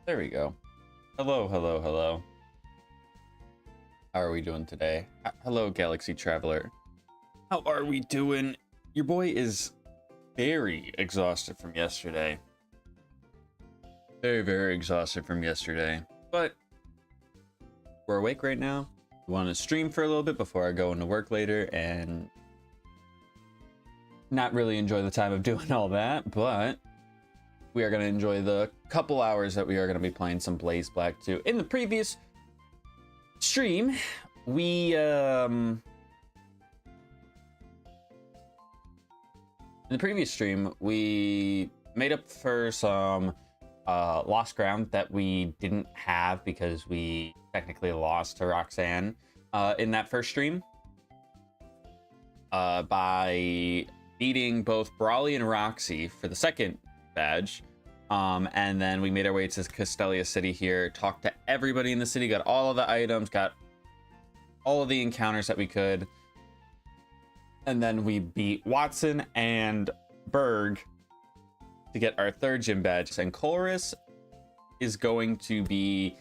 There we go. Hello, hello, hello. How are we doing today? Hello, Galaxy Traveler. How are we doing? Your boy is very exhausted from yesterday. Very exhausted from yesterday. But we're awake right now. We want to stream for a little bit before I go into work later and not really enjoy the time of doing all that, but we are going to enjoy the couple hours that we are going to be playing some Blaze Black 2. In the previous stream, we made up for some lost ground that we didn't have because we technically lost to Roxanne in that first stream by beating both Brawly and Roxy for the second badge. And then we made our way to Castelia City here, talked to everybody in the city, got all of the items, got all of the encounters that we could, and then we beat Watson and Berg to get our third gym badge. And COLRESS is going to be,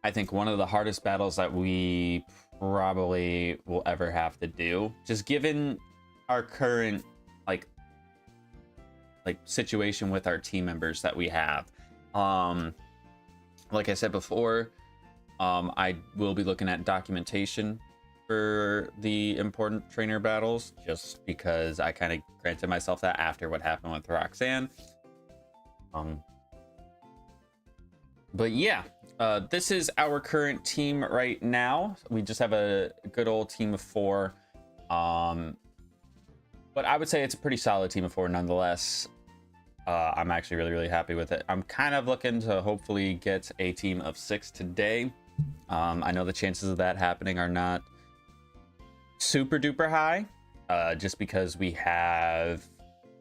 I think, one of the hardest battles that we probably will ever have to do, just given our current like situation with our team members that we have. Like I said before, I will be looking at documentation for the important trainer battles, just because I kind of granted myself that after what happened with Roxanne. But yeah, this is our current team right now. We just have a good old team of 4. But I would say it's a pretty solid team of 4 nonetheless. I'm actually really happy with it. I'm kind of looking to hopefully get a team of 6 today. I know the chances of that happening are not super duper high, just because we have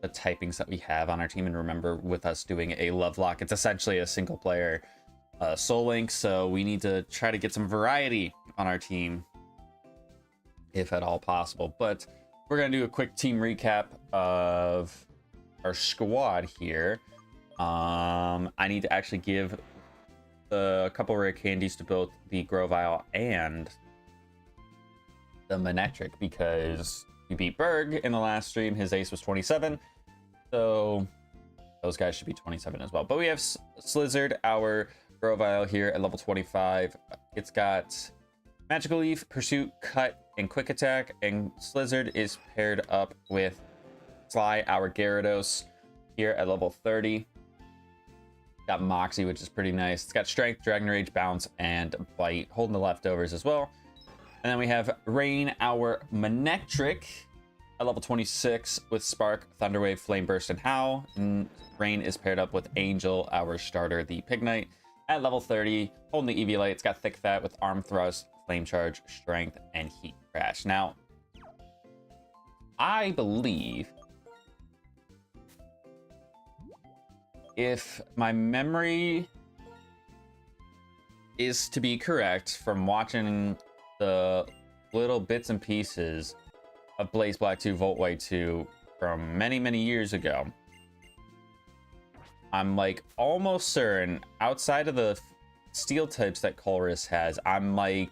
the typings that we have on our team. And remember, with us doing a Lovelocke, it's essentially a single player soul link, so we need to try to get some variety on our team if at all possible. But we're gonna do a quick team recap of our squad here. I need to actually give a couple rare candies to both the Grovile and the Manectric, because we beat Berg in the last stream. His ace was 27, so those guys should be 27 as well. But we have Slizzard, our Grovile here at level 25. It's got Magical Leaf, Pursuit, Cut, and Quick Attack, and Slizzard is paired up with Sly, our Gyarados, here at level 30. Got Moxie, which is pretty nice. It's got Strength, Dragon Rage, Bounce, and Bite, holding the leftovers as well. And then we have Rain, our Manectric, at level 26 with Spark, Thunder Wave, Flame Burst, and Howl. And Rain is paired up with Angel, our starter, the Pignite, at level 30, holding the Eviolite. It's got Thick Fat with Arm Thrust, Flame Charge, Strength, and Heat Crash. Now, I believe, if my memory is to be correct from watching the little bits and pieces of Blaze Black 2, Volt White 2 from many years ago, I'm like almost certain, outside of the steel types that COLRESS has, I'm like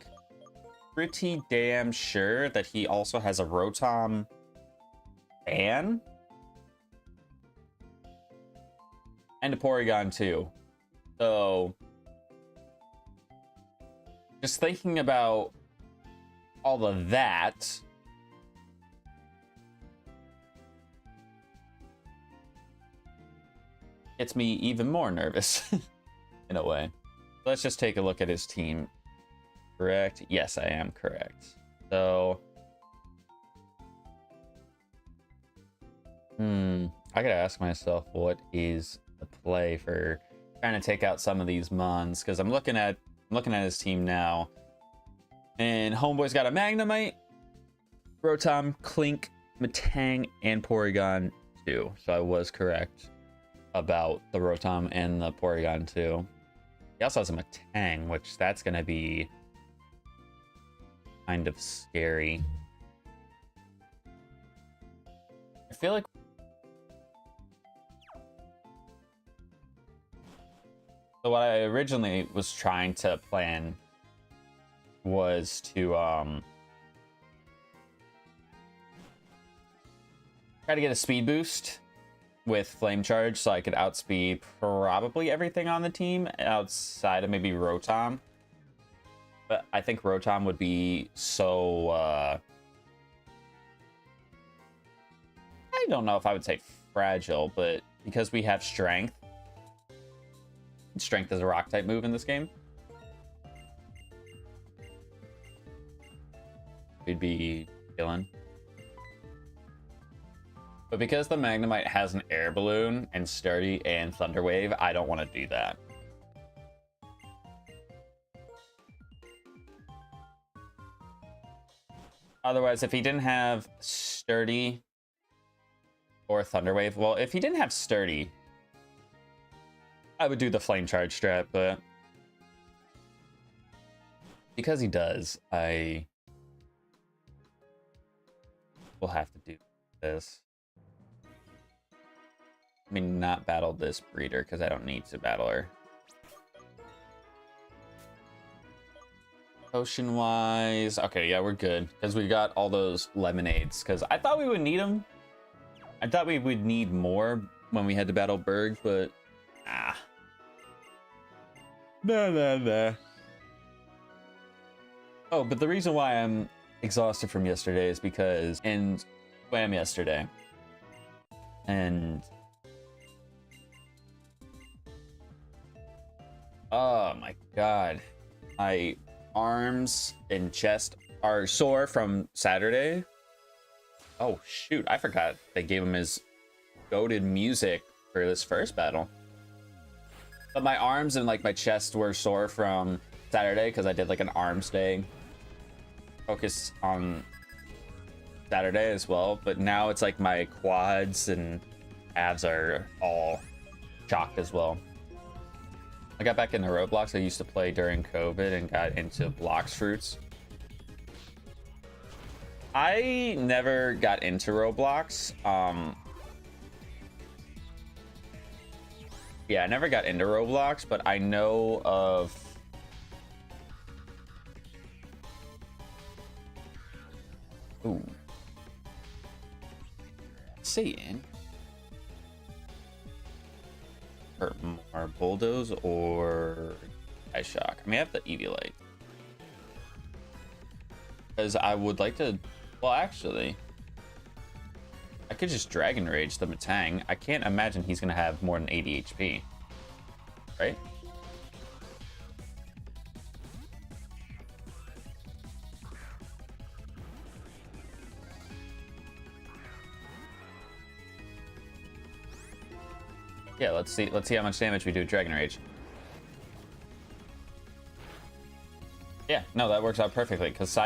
pretty damn sure that he also has a Rotom ban and a Porygon too. So just thinking about all of that, gets me even more nervous in a way. Let's just take a look at his team. Correct? Yes, I am correct. So I gotta ask myself, what is the play for trying to take out some of these mons? Because I'm looking at his team now, and Homeboy's got a Magnemite, Rotom, Clink, Metang, and Porygon 2. So I was correct about the Rotom and the Porygon 2. He also has a Metang, which that's gonna be kind of scary. I feel like So what I originally was trying to plan was to try to get a speed boost with flame charge so I could outspeed probably everything on the team outside of maybe Rotom. But I think Rotom would be so I don't know if I would say fragile, but because we have strength is a rock type move in this game, we'd be killing. But because the Magnemite has an air balloon and sturdy and thunder wave, I don't want to do that. Otherwise, if he didn't have sturdy or thunder wave, well, if he didn't have sturdy, I would do the flame charge strat, but because he does, I will have to do this. I mean, not battle this breeder because I don't need to battle her. Potion wise, okay, yeah, we're good because we got all those lemonades. Because I thought we would need them. I thought we would need more when we had to battle Berg, but nah. Oh, but the reason why I'm exhausted from yesterday is because in swam yesterday, and oh my god, my arms and chest are sore from Saturday. Oh shoot, I forgot they gave him his goated music for this first battle. But my arms and like my chest were sore from Saturday because I did like an arms day focus on Saturday as well. But now it's like my quads and abs are all shocked as well. I got back into Roblox. I used to play during COVID and got into Blox Fruits. I never got into Roblox. Yeah, I never got into Roblox, but I know of Satan. Or more bulldoze or ice shock. I mean, I have the Eviolite because I would like to. Well, actually, I could just Dragon Rage the Metang. I can't imagine he's gonna have more than 80 HP, right? Yeah, let's see how much damage we do with Dragon Rage. Yeah, no, that works out perfectly because go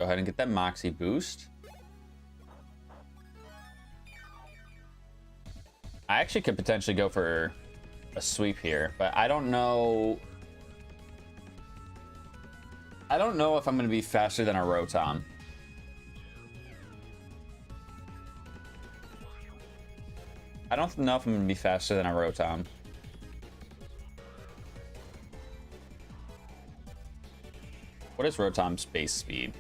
ahead and get that Moxie boost. I actually could potentially go for a sweep here, but I don't know. I don't know if I'm going to be faster than a Rotom. I don't know if I'm going to be faster than a Rotom. What is Rotom's base speed?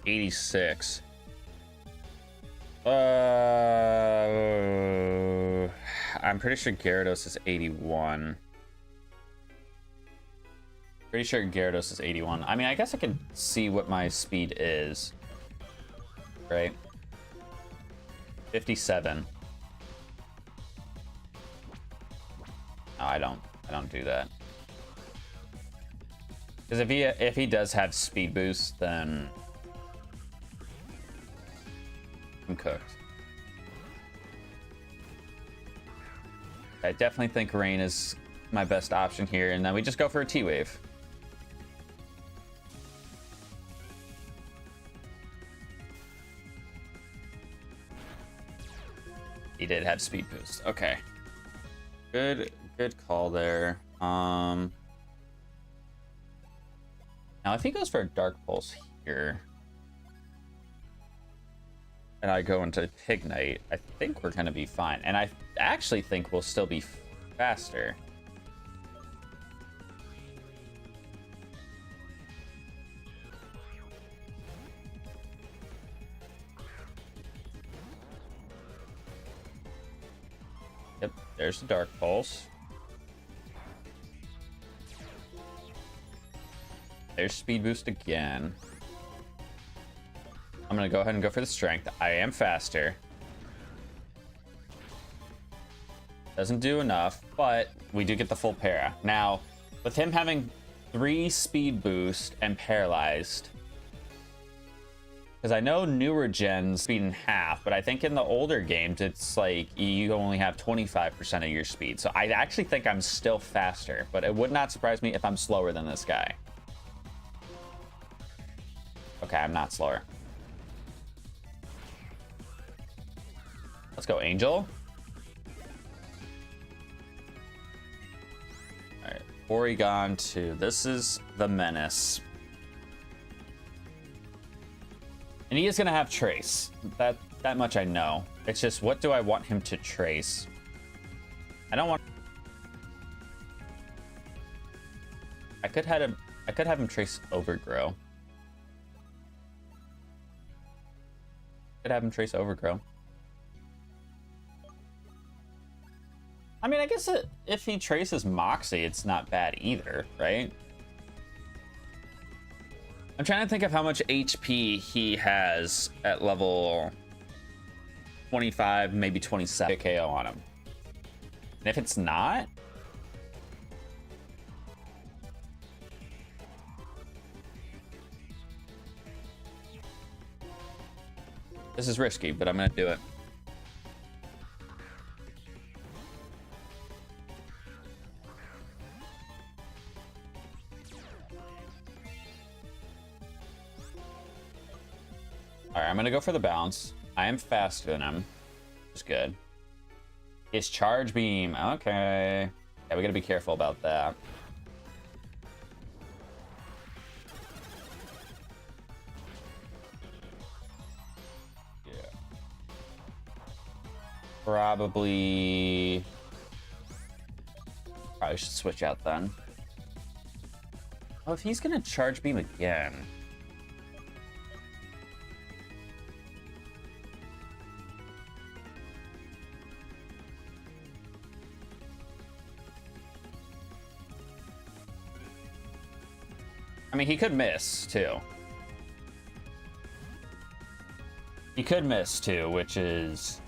$86. I'm pretty sure Gyarados is 81. Pretty sure Gyarados is 81. I mean, I guess I can see what my speed is. Right? 57. No, I don't do that. Because if he does have speed boost, then I'm cooked. I definitely think Rain is my best option here, and then we just go for a T-Wave. He did have speed boost. Okay. Good call there. Now if he goes for a Dark Pulse here, and I go into Pignite, I think we're gonna be fine. And I actually think we'll still be faster. Yep, there's the Dark Pulse. There's speed boost again. I'm gonna go ahead and go for the strength. I am faster. Doesn't do enough, but we do get the full para. Now, with him having 3 speed boost and paralyzed, because I know newer gens speed in half, but I think in the older games, it's like you only have 25% of your speed. So I actually think I'm still faster, but it would not surprise me if I'm slower than this guy. Okay, I'm not slower. Let's go, Angel. All right, Porygon 2. This is the Menace. And he is going to have Trace. That much I know. It's just, what do I want him to Trace? I don't want... I could have him Trace Overgrow. Could have him Trace Overgrow. I mean, I guess if he traces Moxie, it's not bad either, right? I'm trying to think of how much HP he has at level 25, maybe 27 KO on him. And if it's not... This is risky, but I'm going to do it. All right, I'm going to go for the bounce. I am faster than him. It's good. It's Charge Beam. Okay. Yeah, we got to be careful about that. Probably should switch out then. Oh, if he's gonna Charge Beam again. I mean, he could miss too. He could miss too, which is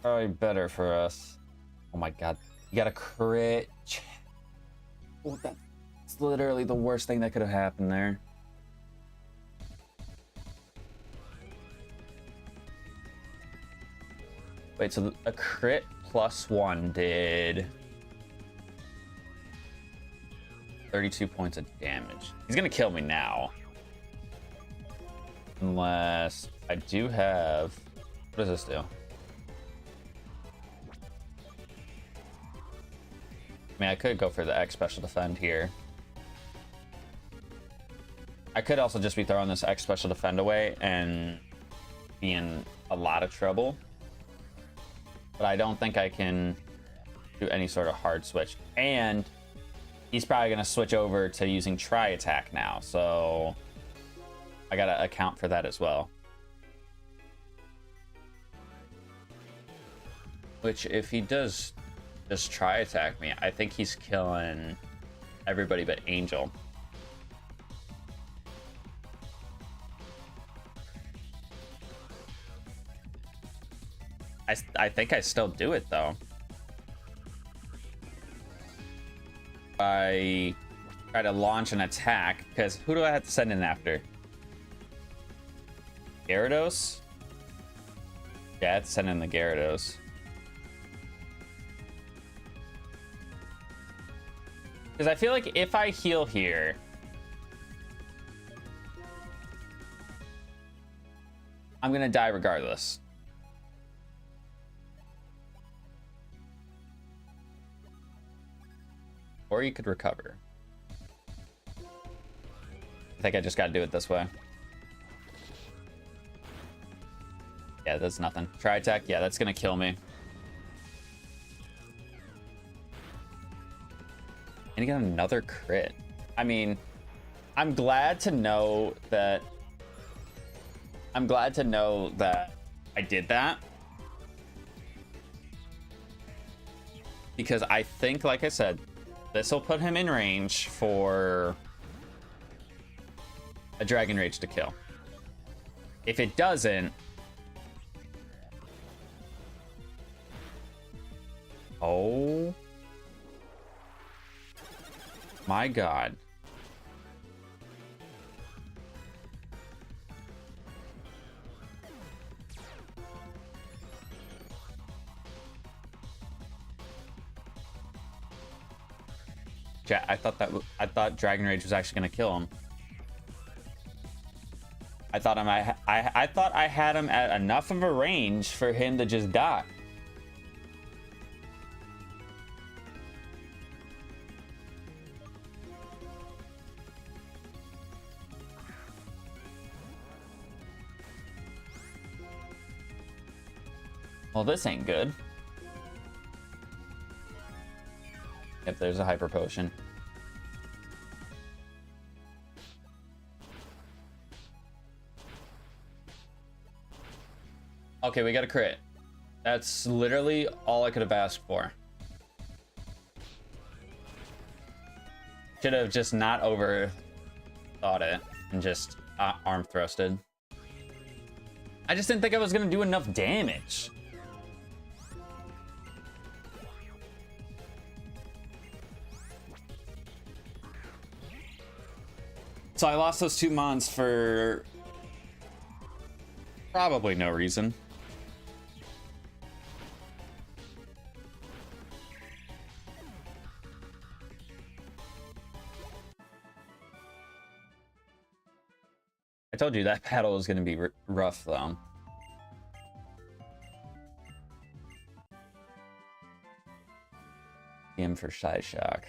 probably better for us. Oh my god. You got a crit. Oh, that's literally the worst thing that could have happened there. Wait, so a crit +1 did 32 points of damage. He's gonna kill me now. Unless I do have... What does this do? I mean, I could go for the X Special Defend here. I could also just be throwing this X Special Defend away and be in a lot of trouble. But I don't think I can do any sort of hard switch. And he's probably going to switch over to using Tri Attack now. So I got to account for that as well. Which, if he does just Tri Attack me, I think he's killing everybody but Angel. I think I still do it though. I try to launch an attack, because who do I have to send in after? Gyarados? Yeah, I have to send in the Gyarados. Because I feel like if I heal here... I'm gonna die regardless. Or you could recover. I think I just gotta do it this way. Yeah, that's nothing. Try attack. Yeah, that's gonna kill me. And you got another crit. I mean, I'm glad to know that I did that. Because I think, like I said, this will put him in range for a Dragon Rage to kill. If it doesn't... Oh... my God. Chat, I thought Dragon Rage was actually gonna kill him. I thought I had him at enough of a range for him to just die. Well, this ain't good. If there's a hyper potion. Okay, we got a crit. That's literally all I could have asked for. Should have just not overthought it and just arm thrusted. I just didn't think I was gonna do enough damage. So I lost those 2 mons for probably no reason. I told you that battle was going to be rough, though. DM for Shy Shock.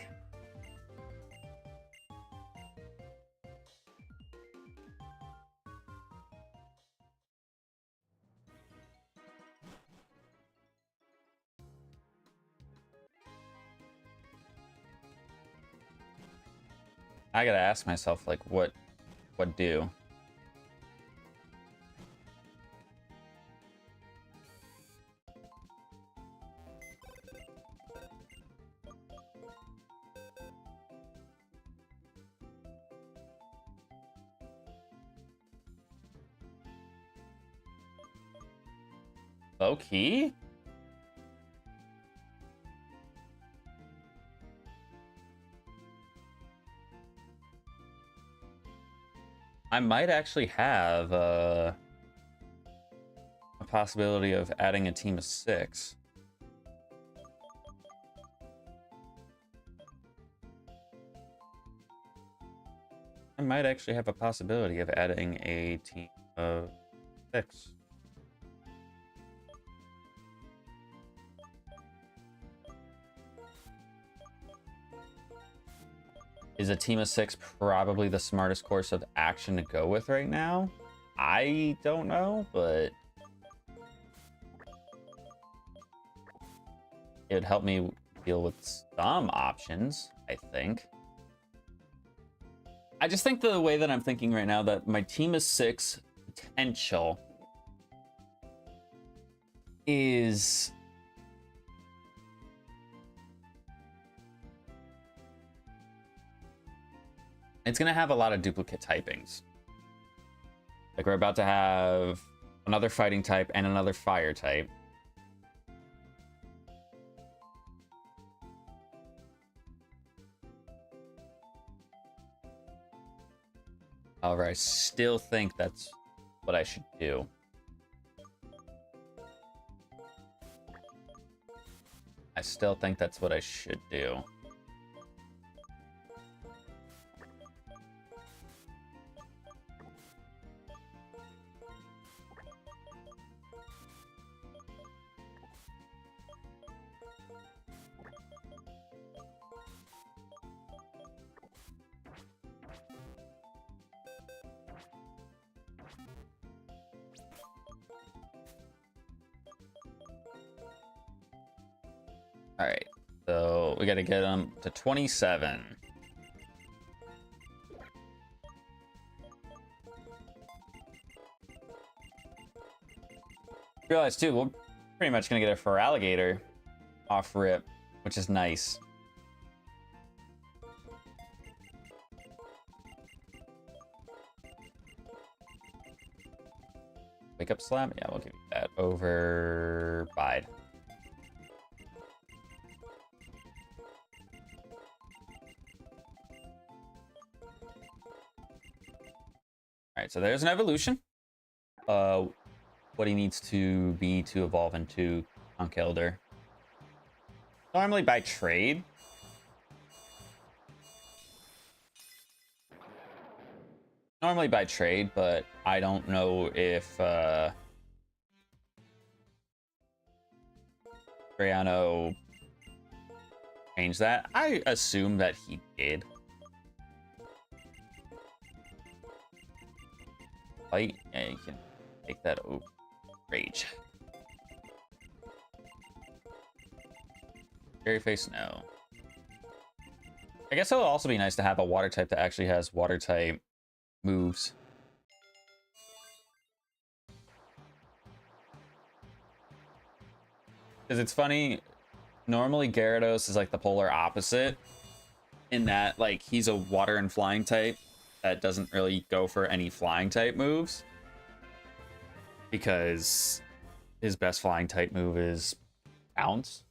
I gotta ask myself, like, what do? Low key? I might actually have a possibility of adding a team of 6. I might actually have a possibility of adding a team of 6. Is a team of 6 probably the smartest course of action to go with right now? I don't know, but it would help me deal with some options, I think. I just think the way that I'm thinking right now, that my team of 6 potential is... it's going to have a lot of duplicate typings. Like, we're about to have another fighting type and another fire type. However, I still think that's what I should do. I still think that's what I should do. All right, so we got to get him to 27. Realize too, we're pretty much gonna get a Feraligatr off rip, which is nice. Wake up slam? Yeah, we'll give you that over Bide. Alright, so there's an evolution. What he needs to be to evolve into Conch Elder. Normally by trade. Normally by trade, but I don't know if Briano changed that. I assume that he did. Fight? Yeah, you can take that over. Rage. Fairy Face? No. I guess it would also be nice to have a water type that actually has water type moves. Because it's funny, normally Gyarados is like the polar opposite in that like he's a water and flying type that doesn't really go for any flying type moves because his best flying type move is Bounce.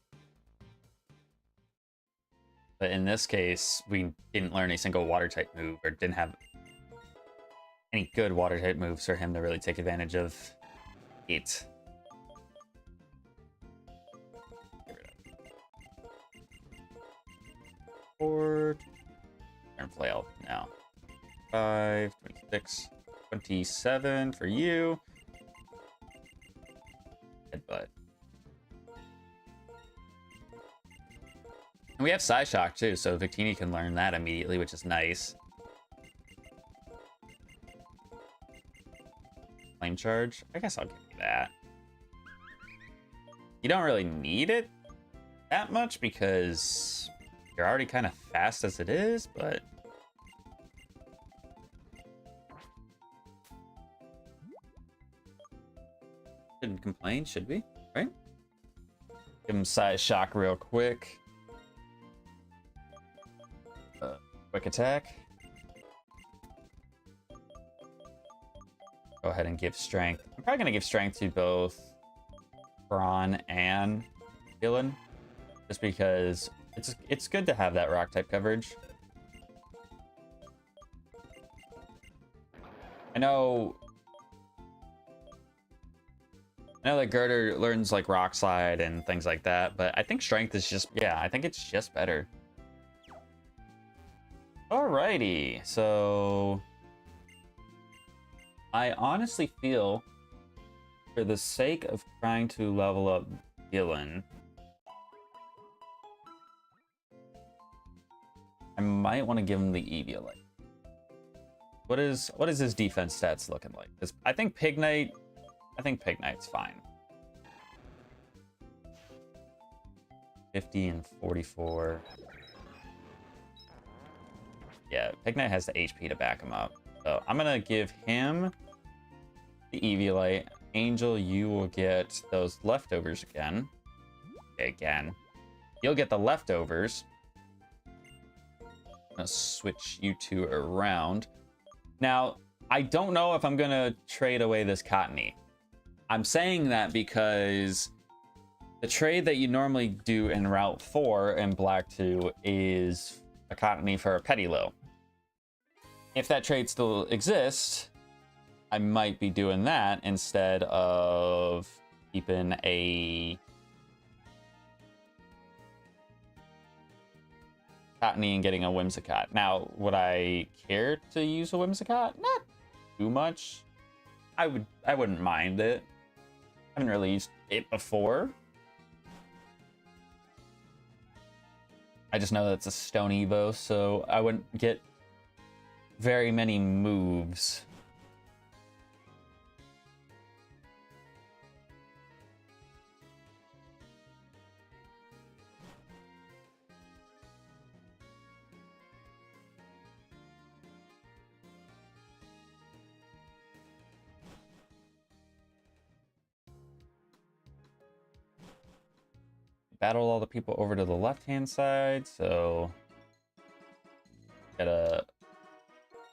But in this case, we didn't learn a single water type move or didn't have any good water type moves for him to really take advantage of it. Or turn flail now. 5, 26, 27 for you. Headbutt. And we have Psyshock too, so Victini can learn that immediately, which is nice. Flame Charge? I guess I'll give you that. You don't really need it that much because you're already kind of fast as it is, but... Shouldn't complain, should we? Right? Give him Psyshock real quick. Quick attack. Go ahead and give strength. I'm probably gonna give strength to both Braun and Dylan, just because it's good to have that rock type coverage. I know that Girder learns like Rock Slide and things like that, but I think strength is just, yeah, I think it's just better. Alrighty, so I honestly feel, for the sake of trying to level up Dylan, I might want to give him the Eviolite. What is his defense stats looking like? I think Pignite's fine. 50 and 44. Yeah, Pignite has the HP to back him up. So I'm gonna give him the Eviolite. Angel, you will get those leftovers again. Again. You'll get the leftovers. I'm gonna switch you two around. Now, I don't know if I'm gonna trade away this Cottony. I'm saying that because the trade that you normally do in Route 4 in Black 2 is a Cottony for a Petilo. If that trade still exists, I might be doing that instead of keeping a Cottony and getting a Whimsicott. Now, would I care to use a Whimsicott? Not too much. I wouldn't mind it. I haven't really used it before. I just know that it's a Stone Evo, so I wouldn't get very many moves. battle all the people over to the left-hand side, so gotta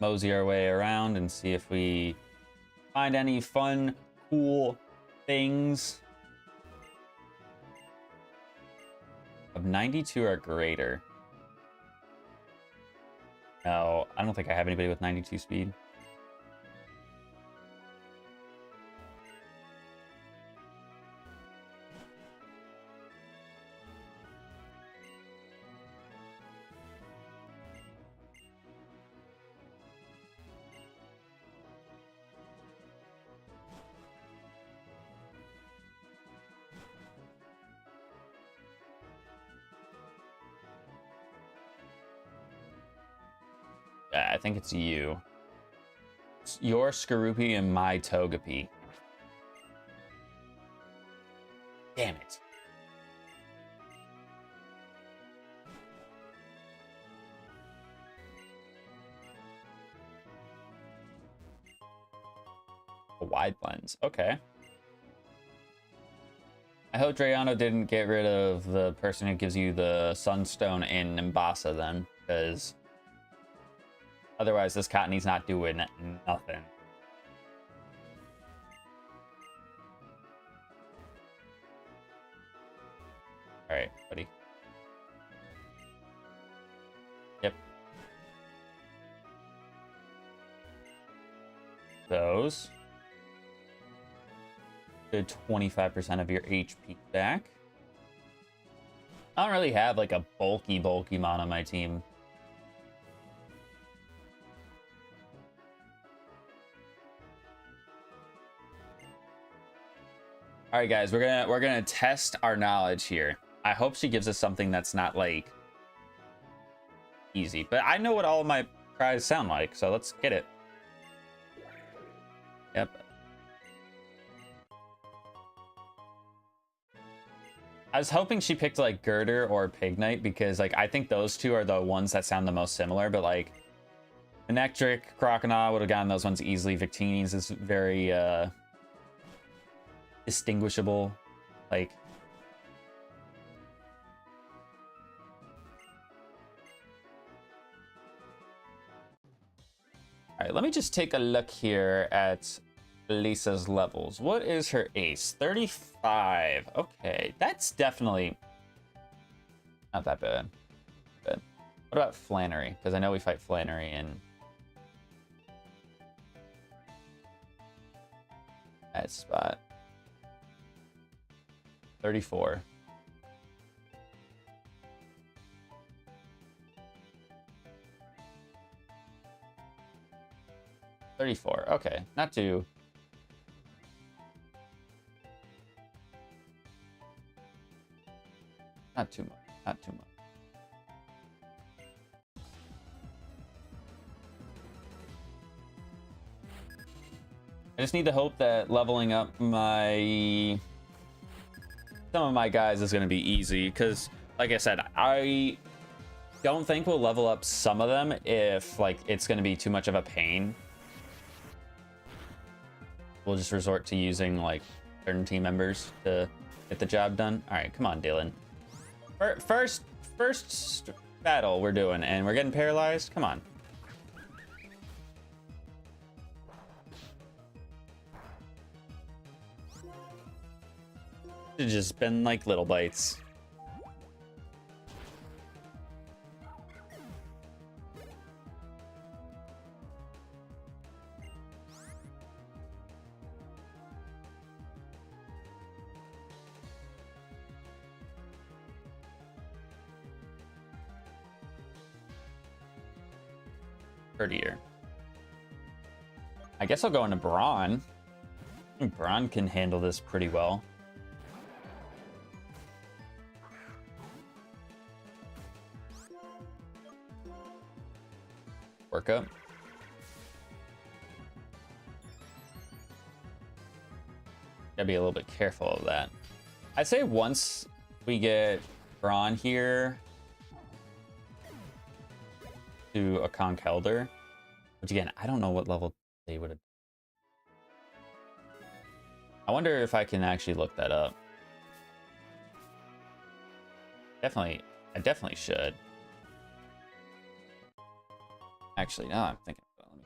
mosey our way around and see if we find any fun, cool things. Of 92 or greater. No, I don't think I have anybody with 92 speed. I think it's you. It's your Skorupi and my Togepi. Damn it. A wide lens. Okay. I hope Drayano didn't get rid of the person who gives you the Sunstone in Nimbasa then, because otherwise, this Cottony's not doing nothing. All right, buddy. Yep. Those. Good 25% of your HP back. I don't really have like a bulky mon on my team. All right, guys, we're gonna test our knowledge here. I hope she gives us something that's not like easy, but I know what all of my cries sound like, so let's get it. Yep. I was hoping she picked like Girder or Pignite because like I think those two are the ones that sound the most similar, but like Electric, Croconaw would have gotten those ones easily. Victini's is very distinguishable, like all right, let me just take a look here at Lisa's levels. What is her ace? 35. Okay, that's definitely not that bad. What about Flannery? Because I know we fight Flannery in that spot. 34. Okay, not too. Not too much. Not too much. I just need to hope that leveling up some of my guys is going to be easy, because like I said, I don't think we'll level up some of them if like it's going to be too much of a pain. We'll just resort to using like certain team members to get the job done. All right, come on, Dylan. First battle we're doing, and we're getting paralyzed. Come on. It's just been like little bites. Prettier. I guess I'll go into Brawn. I think Brawn can handle this pretty well. Work up. Gotta be a little bit careful of that. I'd say once we get Brawn here to a Conkeldurr, which again, I don't know what level they would have. I wonder if I can actually look that up. I definitely should. Actually, now I'm thinking about it.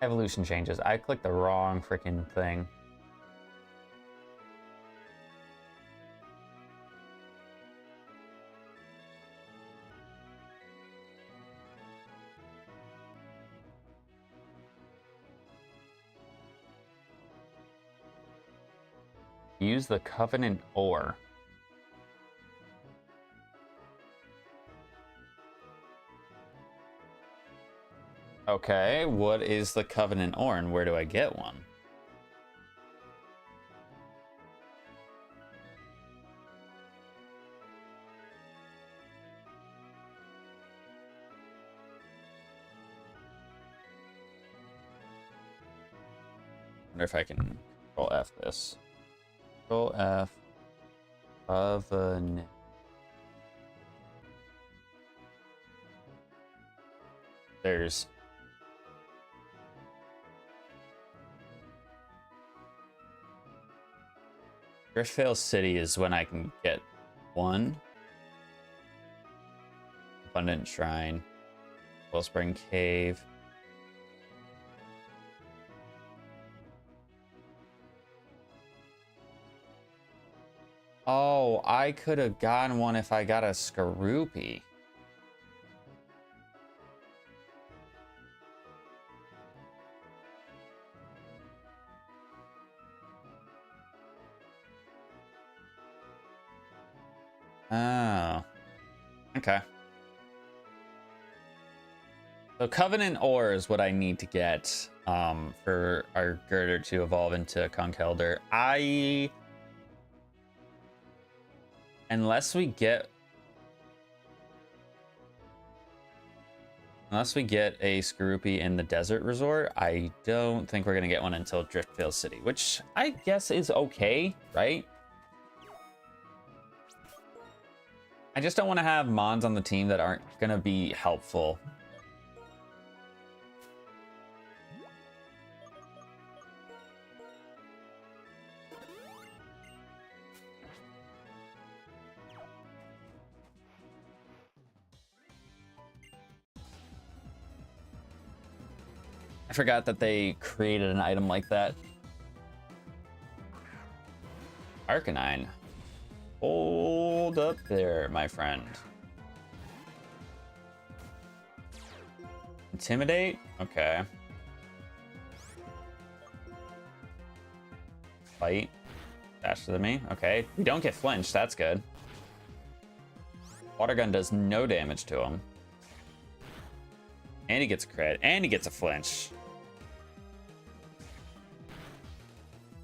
Evolution changes. I clicked the wrong freaking thing. Use the Covenant ore. Okay, what is the Covenant ore and where do I get one? Wonder if I can Control F this. Control F. Covenant. There's Driftveil City is when I can get one. Abundant Shrine. Wellspring Cave. Oh, I could have gotten one if I got a Skorupi. Oh. Okay. So Covenant ore is what I need to get for our girder to evolve into Conkeldurr. Unless we get a Skorupi in the desert resort, I don't think we're gonna get one until Driftveil City, which I guess is okay, right? I just don't want to have Mons on the team that aren't gonna be helpful. forgot that they created an item like that. Arcanine. Hold up there, my friend. Intimidate? Okay. Fight. Faster than me? Okay. We don't get flinched. That's good. Water gun does no damage to him. And he gets a crit. And he gets a flinch.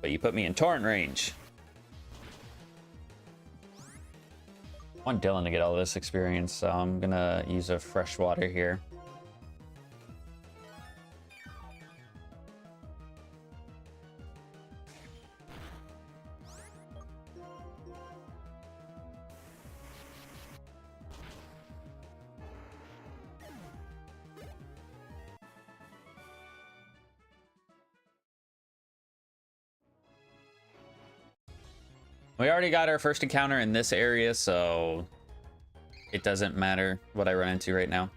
But you put me in torrent range. I want Dylan to get all this experience, so I'm gonna use a freshwater here. We already got our first encounter in this area, so it doesn't matter what I run into right now.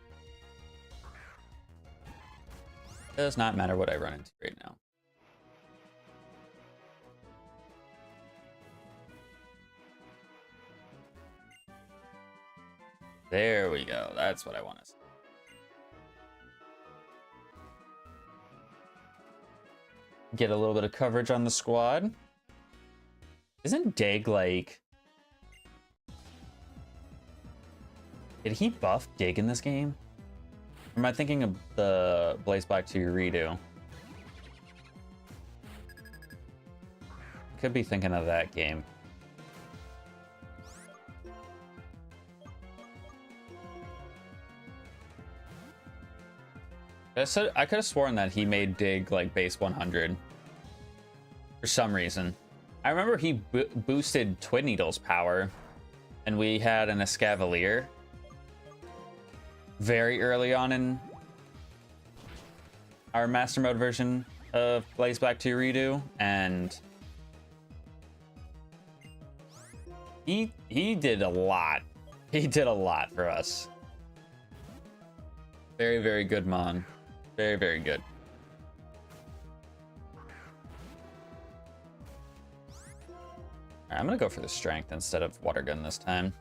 Does not matter what I run into right now. There we go. That's what I want to see. Get a little bit of coverage on the squad. Isn't Dig like... Did he buff Dig in this game? Or am I thinking of the Blaze-Black 2 redo? Could be thinking of that game. I could have sworn that he made Dig like base 100 for some reason. I remember he boosted Twin Needle's power, and we had an Escavalier very early on in our Master Mode version of Blaze-Black 2 redo, and he did a lot. He did a lot for us. Very, very good Mon. Very, very good. I'm gonna go for the strength instead of water gun this time.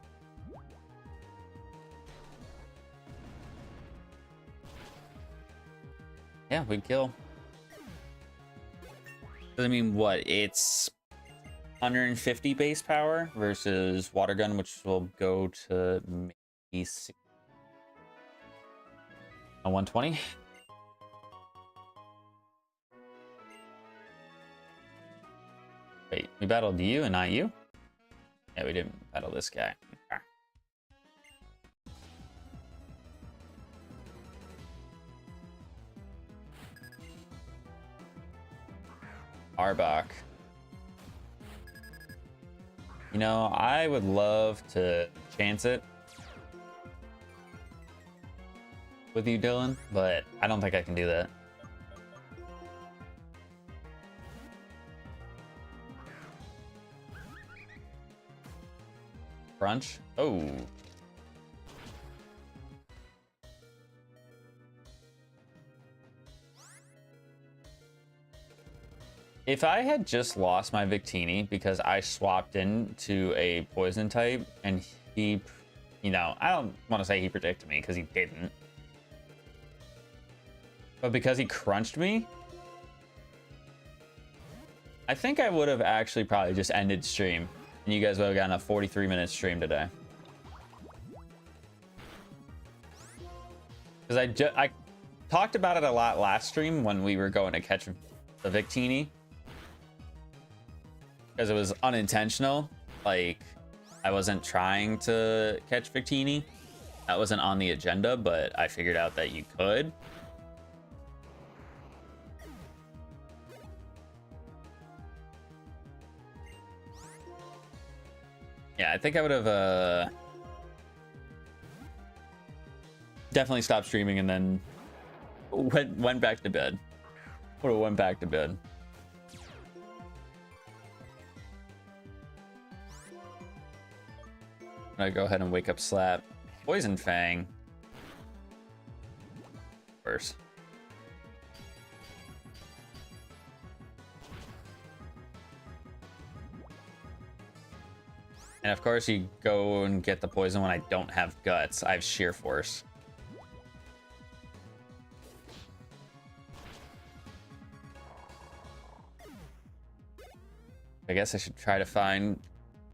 Yeah, we kill. I mean, what? It's 150 base power versus water gun, which will go to maybe 120. Wait, we battled you and not you? Yeah, we didn't battle this guy. Okay. Arbok. You know, I would love to chance it with you, Dylan, but I don't think I can do that. Crunch. Oh. If I had just lost my Victini because I swapped into a poison type and he, you know, I don't want to say he predicted me because he didn't. But because he crunched me, I think I would have actually probably just ended stream. And you guys would have gotten a 43-minute stream today. Because I talked about it a lot last stream when we were going to catch the Victini. Because it was unintentional. Like, I wasn't trying to catch Victini. That wasn't on the agenda, but I figured out that you could. Yeah, I think I would have definitely stopped streaming and then went back to bed. Would have went back to bed. I'm gonna go ahead and wake up Slap. Poison Fang. Worse. And of course you go and get the poison when I don't have guts. I have sheer force. I guess I should try to find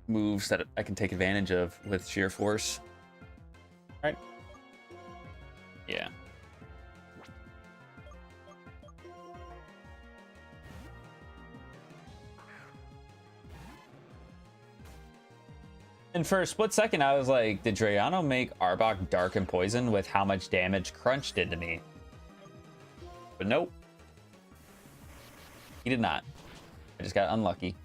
moves that I can take advantage of with sheer force. Right? Yeah. And for a split second, I was like, did Drayano make Arbok dark and poison with how much damage Crunch did to me? But nope. He did not. I just got unlucky.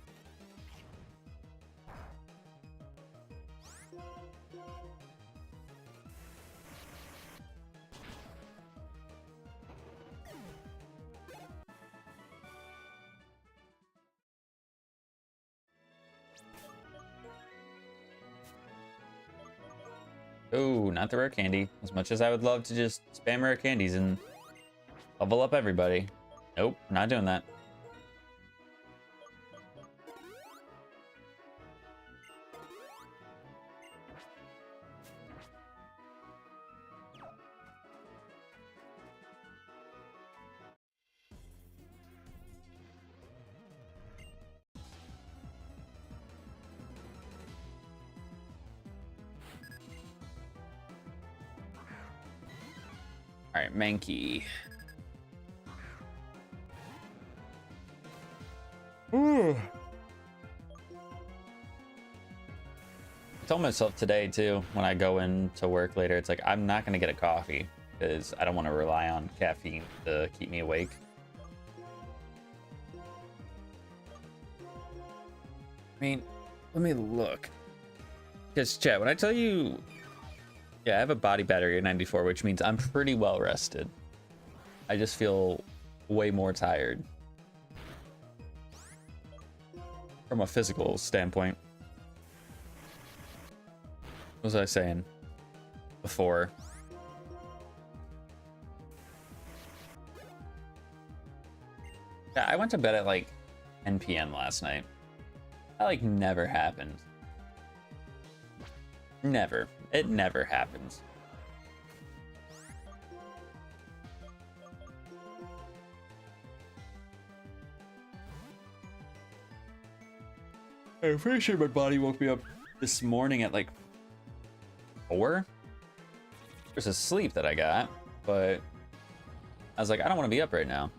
Oh, not the rare candy. As much as I would love to just spam rare candies and level up everybody. Nope, not doing that. All right, Mankey. Ooh. I told myself today too, when I go into work later, it's like, I'm not gonna get a coffee because I don't want to rely on caffeine to keep me awake. I mean, let me look. Because chat, when I tell you, yeah, I have a body battery at 94, which means I'm pretty well rested. I just feel way more tired from a physical standpoint. What was I saying before? Yeah, I went to bed at like 10 p.m. last night. That like never happened. Never. It never happens. I'm pretty sure my body woke me up this morning at like 4. There's a sleep that I got, but I was like, I don't want to be up right now.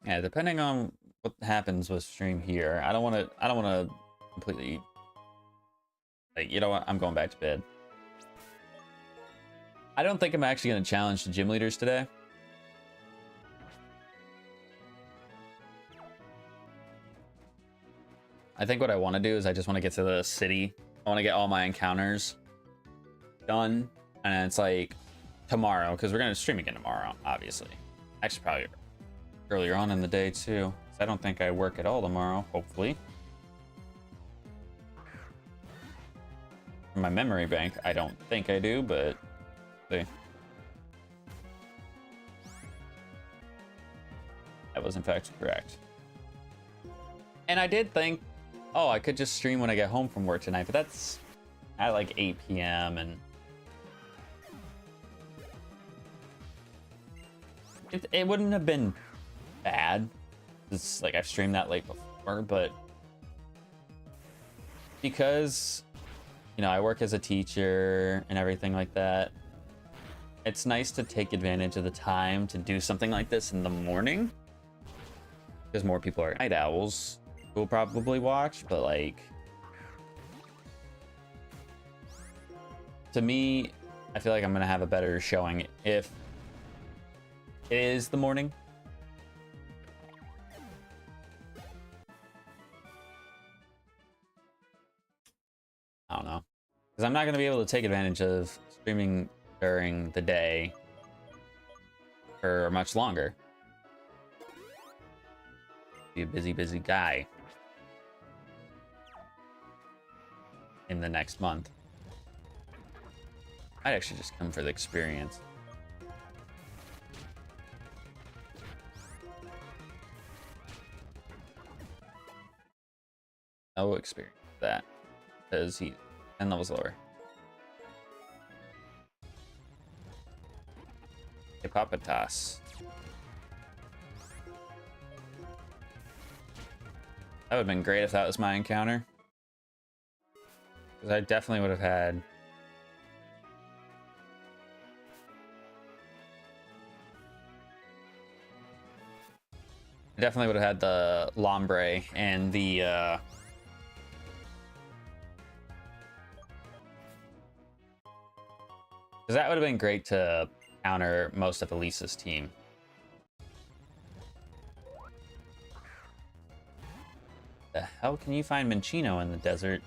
Yeah, depending on what happens with stream here, I don't want to completely, like, you know what? I'm going back to bed. I don't think I'm actually going to challenge the gym leaders today. I think what I want to do is I just want to get to the city. I want to get all my encounters done. And it's like tomorrow, because we're going to stream again tomorrow, obviously. Actually, probably earlier on in the day, too. I don't think I work at all tomorrow, hopefully. In my memory bank, I don't think I do, but see. That was in fact correct. And I did think, oh, I could just stream when I get home from work tonight, but that's at like 8 p.m. and it wouldn't have been bad. It's like I've streamed that late before, but because, you know, I work as a teacher and everything like that, it's nice to take advantage of the time to do something like this in the morning, because more people are night owls who will probably watch. But like, to me, I feel like I'm gonna have a better showing if it is the morning. I don't know, because I'm not going to be able to take advantage of streaming during the day for much longer. Be a busy guy in the next month. I'd actually just come for the experience. No experience with that, because he's 10 levels lower. Hippopotas. That would have been great if that was my encounter. Because I definitely would have had... I definitely would have had the Lombre and the... Because that would have been great to counter most of Elisa's team. The hell can you find Minccino in the desert?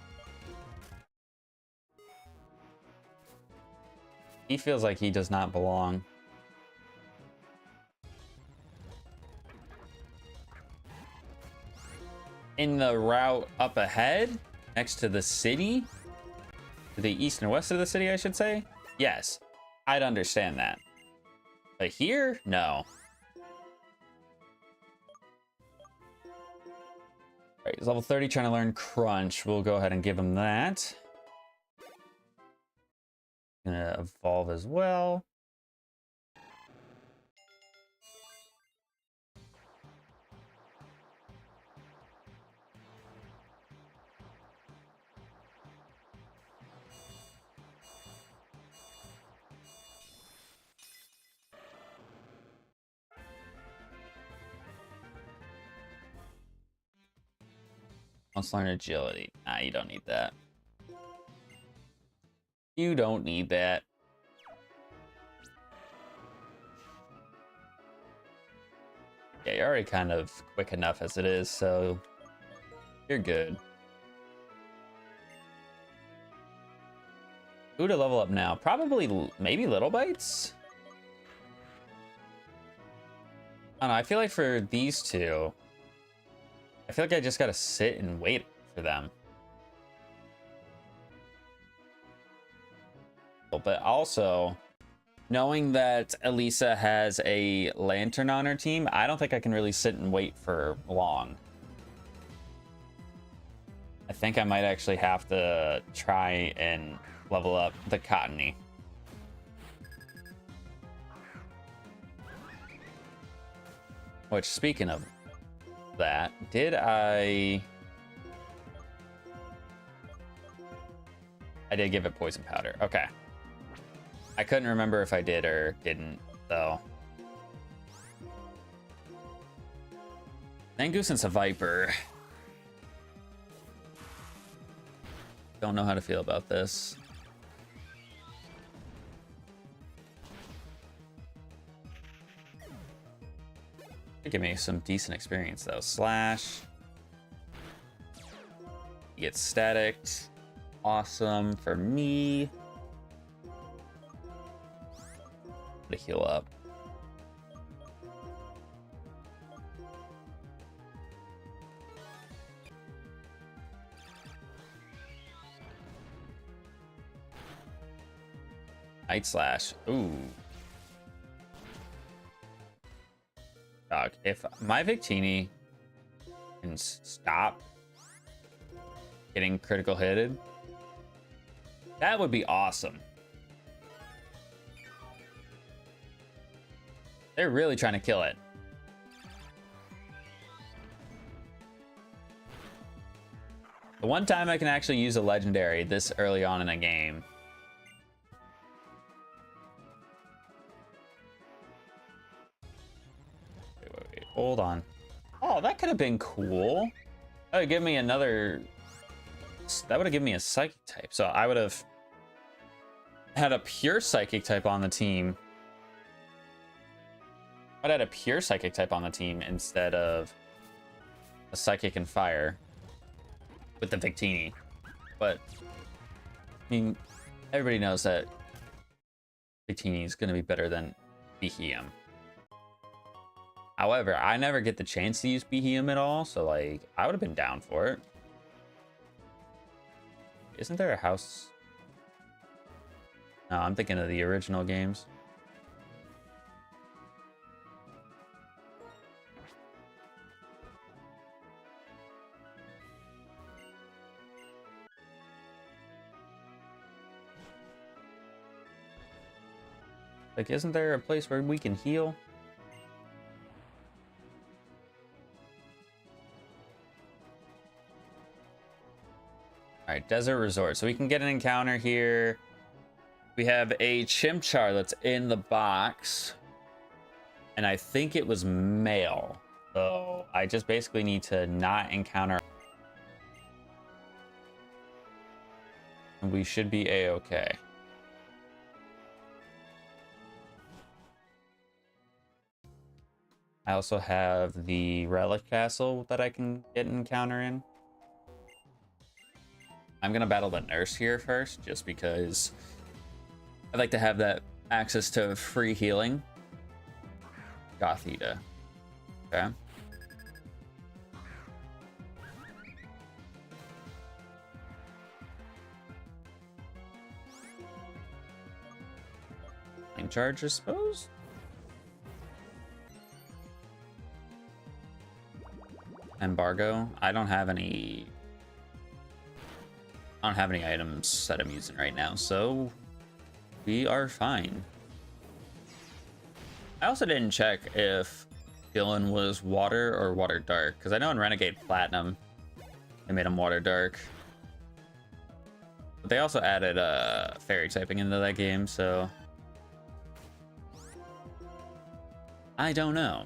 He feels like he does not belong. In the route up ahead, next to the city, to the east and west of the city, I should say. Yes, I'd understand that. But here, no. All right, he's level 30, trying to learn Crunch. We'll go ahead and give him that. Gonna evolve as well. Let's learn Agility. Nah, you don't need that. You don't need that. Yeah, you're already kind of quick enough as it is, so you're good. Who to level up now? Probably, maybe Little Bites? I don't know, I feel like for these two, I feel like I just gotta sit and wait for them. But also, knowing that Elesa has a Lantern on her team, I don't think I can really sit and wait for long. I think I might actually have to try and level up the Cottony. Which, speaking of that, did I did give it poison powder. Okay. I couldn't remember if I did or didn't, though. Thank you, since a Viper. Don't know how to feel about this. Give me some decent experience, though. Slash. You get staticked. Awesome for me. To heal up. Night Slash. Ooh. Dog, if my Victini can stop getting critical hitted, that would be awesome. They're really trying to kill it. The one time I can actually use a legendary this early on in a game. Wait, hold on. Oh, that could have been cool. That would give me another... That would have given me a Psychic type. So I would have had a pure Psychic type on the team. I'd had a pure Psychic type on the team instead of a Psychic and Fire with the Victini. But, I mean, everybody knows that Victini is going to be better than Beheeyem. However, I never get the chance to use Beheeyem at all, so, like, I would have been down for it. Isn't there a house? No, I'm thinking of the original games. Like, isn't there a place where we can heal? All right, Desert Resort. So we can get an encounter here. We have a Chimchar that's in the box. And I think it was male. So I just basically need to not encounter. And we should be a-okay. I also have the Relic Castle that I can get an encounter in. I'm gonna battle the nurse here first, just because I'd like to have that access to free healing. Gothita. Okay. Flame charge, I suppose. Embargo. I don't have any items that I'm using right now, so we are fine. I also didn't check if Dylan was water or water dark, because I know in Renegade Platinum they made him water dark. But they also added fairy typing into that game, so I don't know.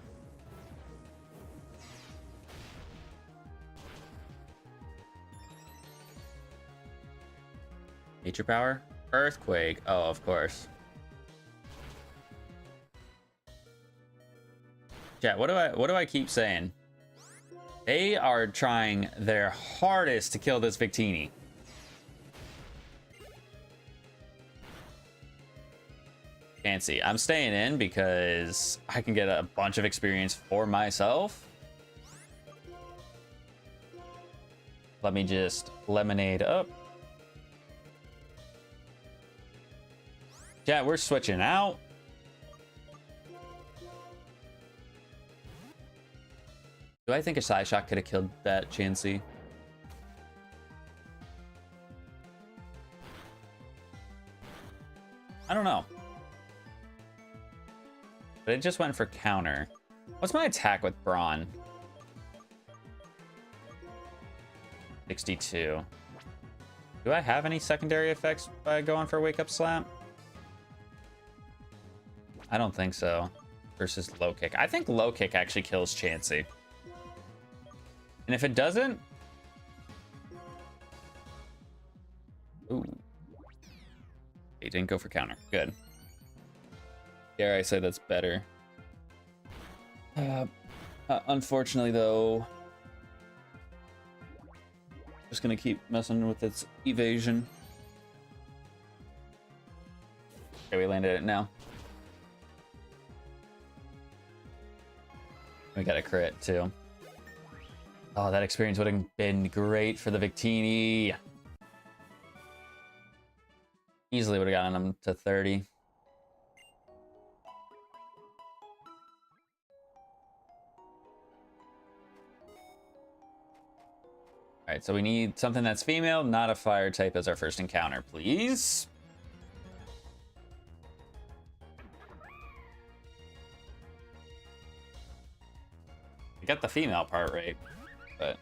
Nature power? Earthquake. Oh, of course. Yeah, what do I keep saying? They are trying their hardest to kill this Victini. Fancy. I'm staying in because I can get a bunch of experience for myself. Let me just lemonade up. Yeah, we're switching out. Do I think a side shot could have killed that Chansey? I don't know. But it just went for counter. What's my attack with Brawn? 62. Do I have any secondary effects by going for Wake Up Slap? I don't think so. Versus low kick. I think low kick actually kills Chansey. And if it doesn't... Ooh. He didn't go for counter. Good. Dare I say that's better. Unfortunately, though... Just gonna keep messing with its evasion. Okay, we landed it now. We got a crit, too. Oh, that experience would have been great for the Victini. Easily would have gotten him to 30. All right, so we need something that's female, not a fire type as our first encounter, please. I got the female part right, but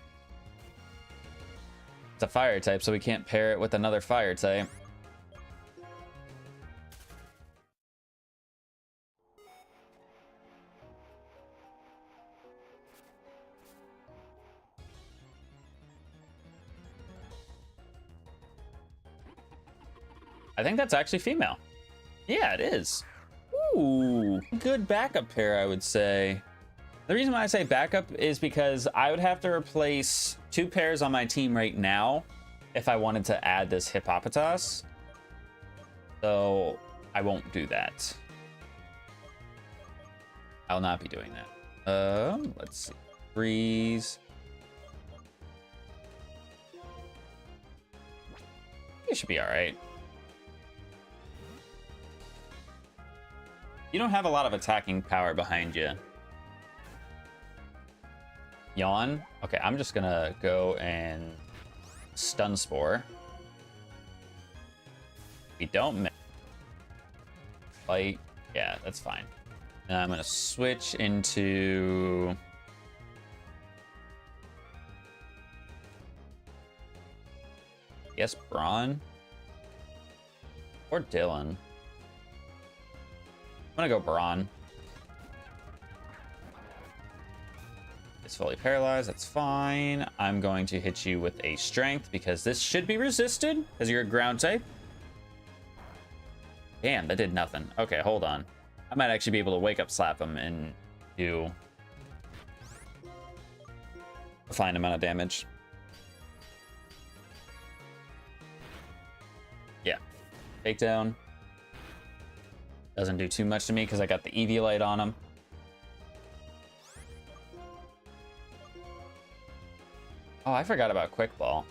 it's a fire type, so we can't pair it with another fire type. I think that's actually female. Yeah, it is. Ooh, good backup pair, I would say. The reason why I say backup is because I would have to replace 2 pairs on my team right now if I wanted to add this Hippopotas. So I won't do that. I'll not be doing that. Let's see. Freeze. It should be all right. You don't have a lot of attacking power behind you. Yawn. Okay, I'm just gonna go and stun spore. We don't miss. Fight. Yeah, that's fine. And I'm gonna switch into. Yes, Braun or Dylan. I'm gonna go Braun. It's fully paralyzed. That's fine. I'm going to hit you with a strength because this should be resisted because you're a ground type. Damn, that did nothing. Okay, hold on. I might actually be able to wake up slap him and do a fine amount of damage. Yeah. Takedown. Doesn't do too much to me because I got the Eviolite on him. Oh, I forgot about Quick Ball.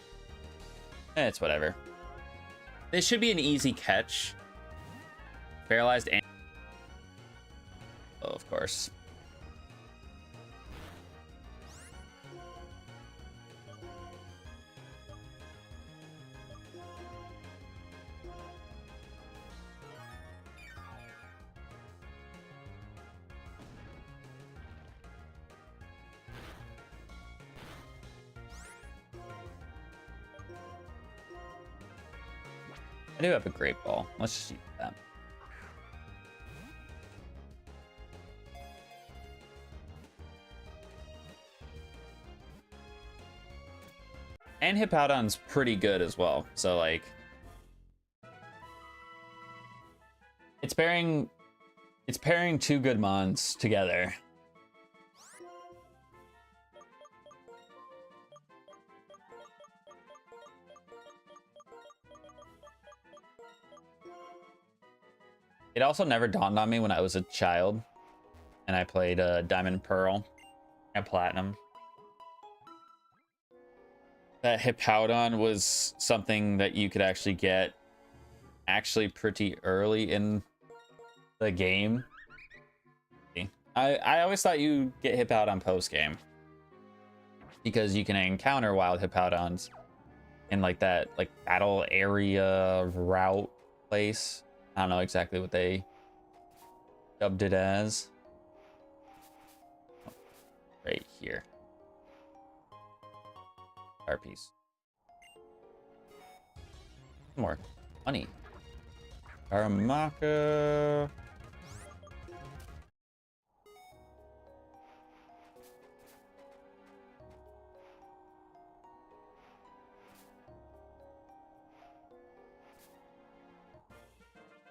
It's whatever. This should be an easy catch. Paralyzed and... Oh, of course. I do have a great ball. Let's just use that. And Hippowdon's pretty good as well. So like it's pairing two good mons together. It also never dawned on me when I was a child and I played Diamond Pearl and Platinum that Hippowdon was something that you could actually get pretty early in the game. I always thought you get Hippowdon post game because you can encounter wild Hippowdons in like that like battle area route place. I don't know exactly what they dubbed it as. Right here. Our piece. More money. Aramaka.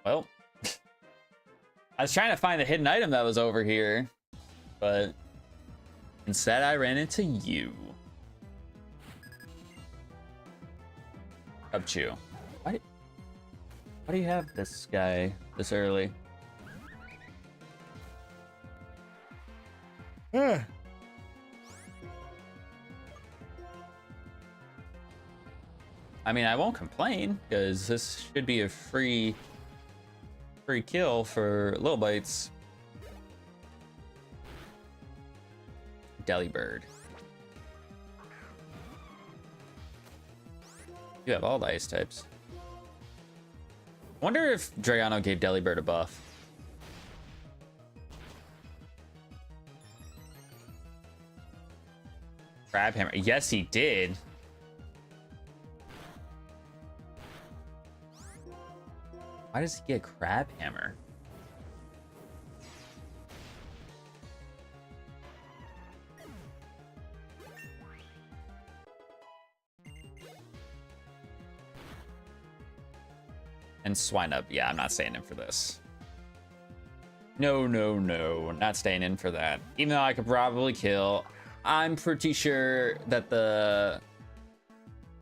Well, I was trying to find the hidden item that was over here, but instead I ran into you. Upchew. Why do you have this guy this early? I mean, I won't complain because this should be a free kill for Little Bites. Delibird. You have all the ice types. Wonder if Drayano gave Delibird a buff. Crab Hammer. Yes, he did. Why does he get Crab Hammer? And Swine Up. Yeah, I'm not staying in for this. No, not staying in for that. Even though I could probably kill, I'm pretty sure that the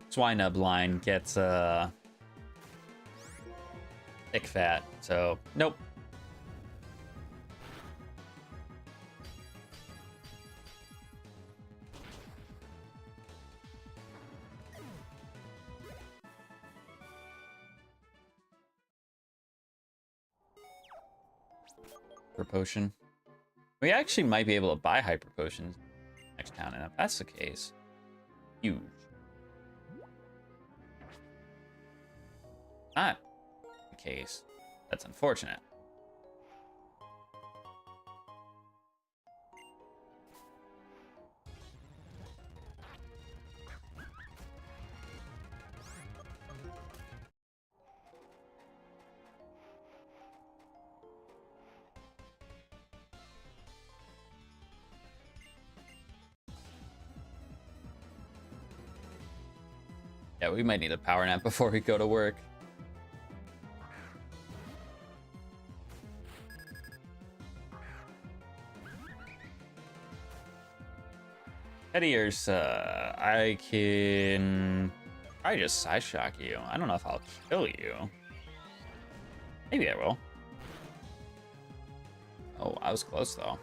Swine Up line gets thick fat, so nope. hyper potion. We actually might be able to buy hyper potions next town, and if that's the case, huge. Not the case. That's unfortunate. Yeah, we might need a power nap before we go to work. Eddie's, I can probably just side shock you. I don't know if I'll kill you. Maybe I will. Oh, I was close though.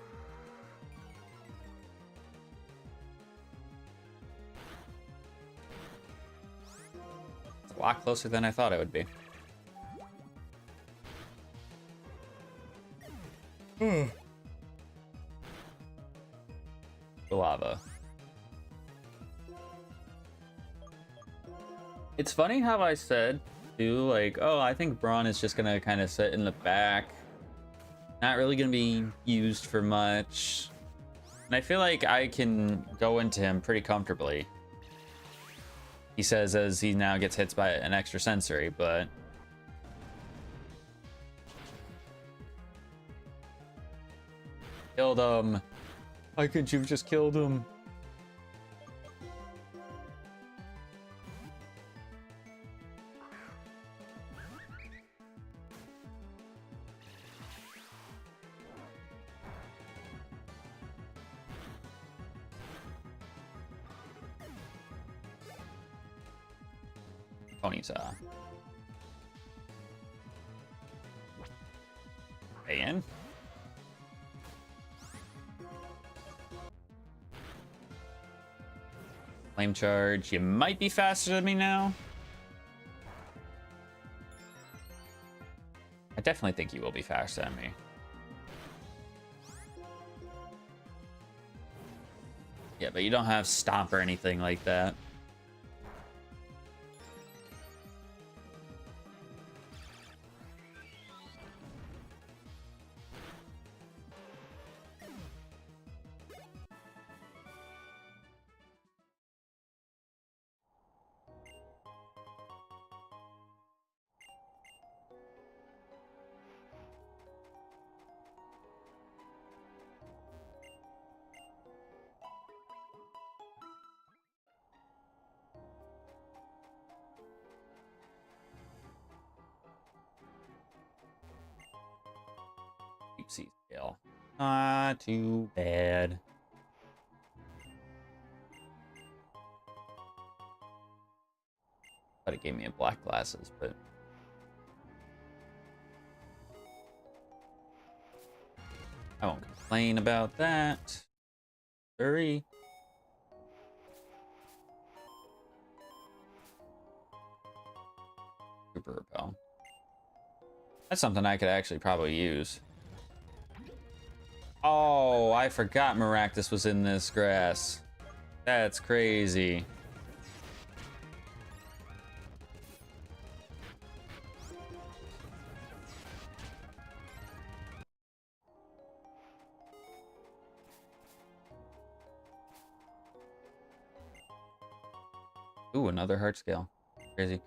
It's a lot closer than I thought it would be. The lava. It's funny how I said, too, like, oh, I think Braun is just gonna kind of sit in the back. Not really gonna be used for much. And I feel like I can go into him pretty comfortably. He says as he now gets hit by an extra sensory, but... Killed him. Why couldn't you have just killed him? Ponyta. In. Flame charge. You might be faster than me now. I definitely think you will be faster than me. Yeah, but you don't have stomp or anything like that. Sea scale. Not too bad. Thought it gave me a black glasses, but I won't complain about that. Hurry. Super repel. That's something I could actually probably use. Oh, I forgot Maractus was in this grass. That's crazy. Ooh, another heart scale. Crazy.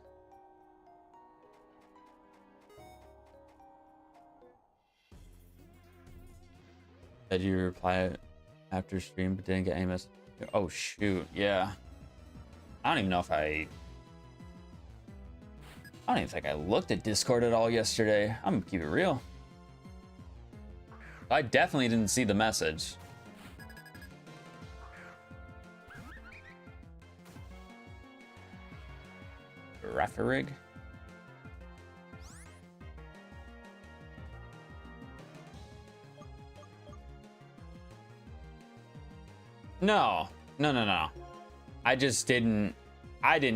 Did you reply after stream but didn't get any message? Oh shoot, yeah. I don't even know if I don't even think I looked at Discord at all yesterday. I'm gonna keep it real. I definitely didn't see the message. Referig? No. I didn't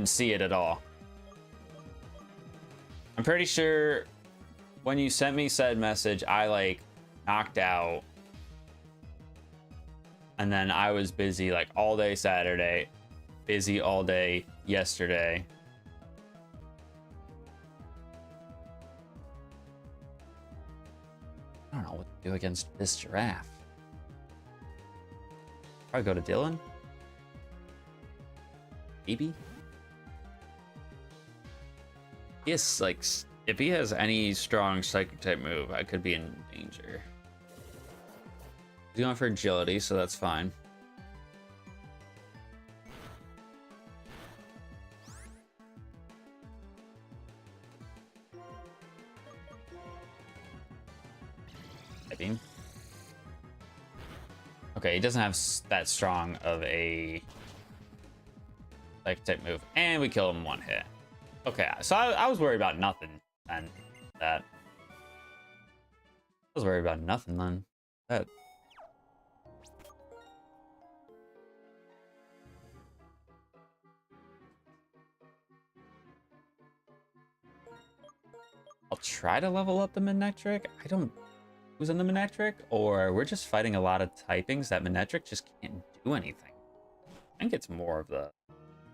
see it at all. I'm pretty sure when you sent me said message, I like knocked out. And then I was busy like all day Saturday, busy all day yesterday. I don't know what to do against this giraffe. Probably go to Dylan. Maybe. He has like, if he has any strong psychic type move, I could be in danger. He's going for agility, so that's fine. Typing. Okay, he doesn't have that strong of a psychic type move, and we kill him one hit. Okay, so I was worried about nothing then. I was worried about nothing then. That. I'll try to level up the Manectric. I don't. Who's in the Manectric? Or we're just fighting a lot of typings that Manectric just can't do anything. I think it's more of the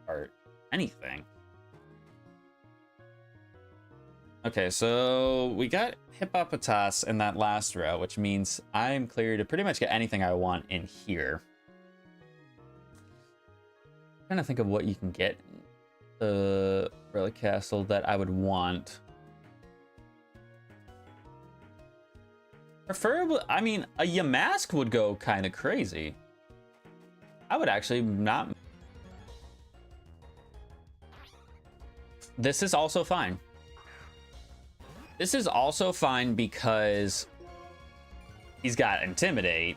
art. Anything. Okay, so we got Hippopotas in that last row, which means I'm clear to pretty much get anything I want in here. I'm trying to think of what you can get in the Relic Castle that I would want. Preferably, I mean, a Yamask would go kind of crazy. I would actually not. This is also fine. This is also fine because he's got Intimidate,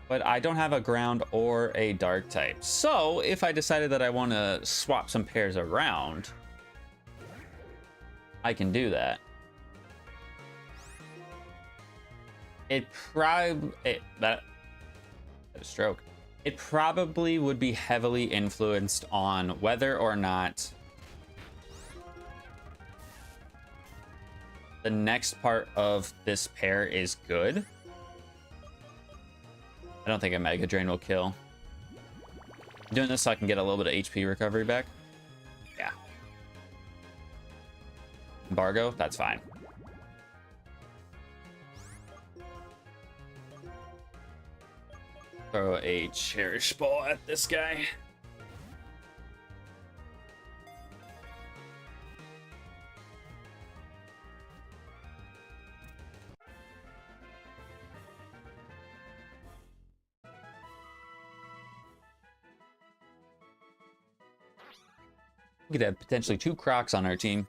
but I don't have a ground or a dark type. So if I decided that I want to swap some pairs around, I can do that. It probably that a stroke. It probably would be heavily influenced on whether or not the next part of this pair is good. I don't think a Mega Drain will kill. I'm doing this so I can get a little bit of HP recovery back. Yeah. Embargo, that's fine. Throw a Cherish Ball at this guy. We could have potentially 2 Crocs on our team.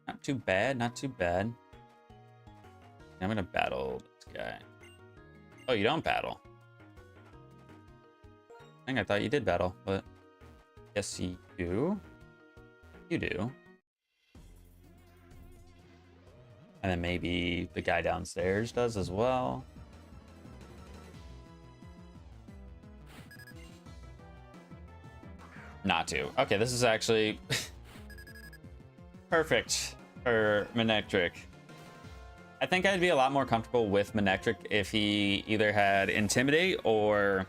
Not too bad, not too bad. I'm gonna battle this guy. Oh, you don't battle. I thought you did battle, but yes, you do. You do. And then maybe the guy downstairs does as well. Not to. Okay, this is actually perfect for Manectric. I think I'd be a lot more comfortable with Manectric if he either had Intimidate or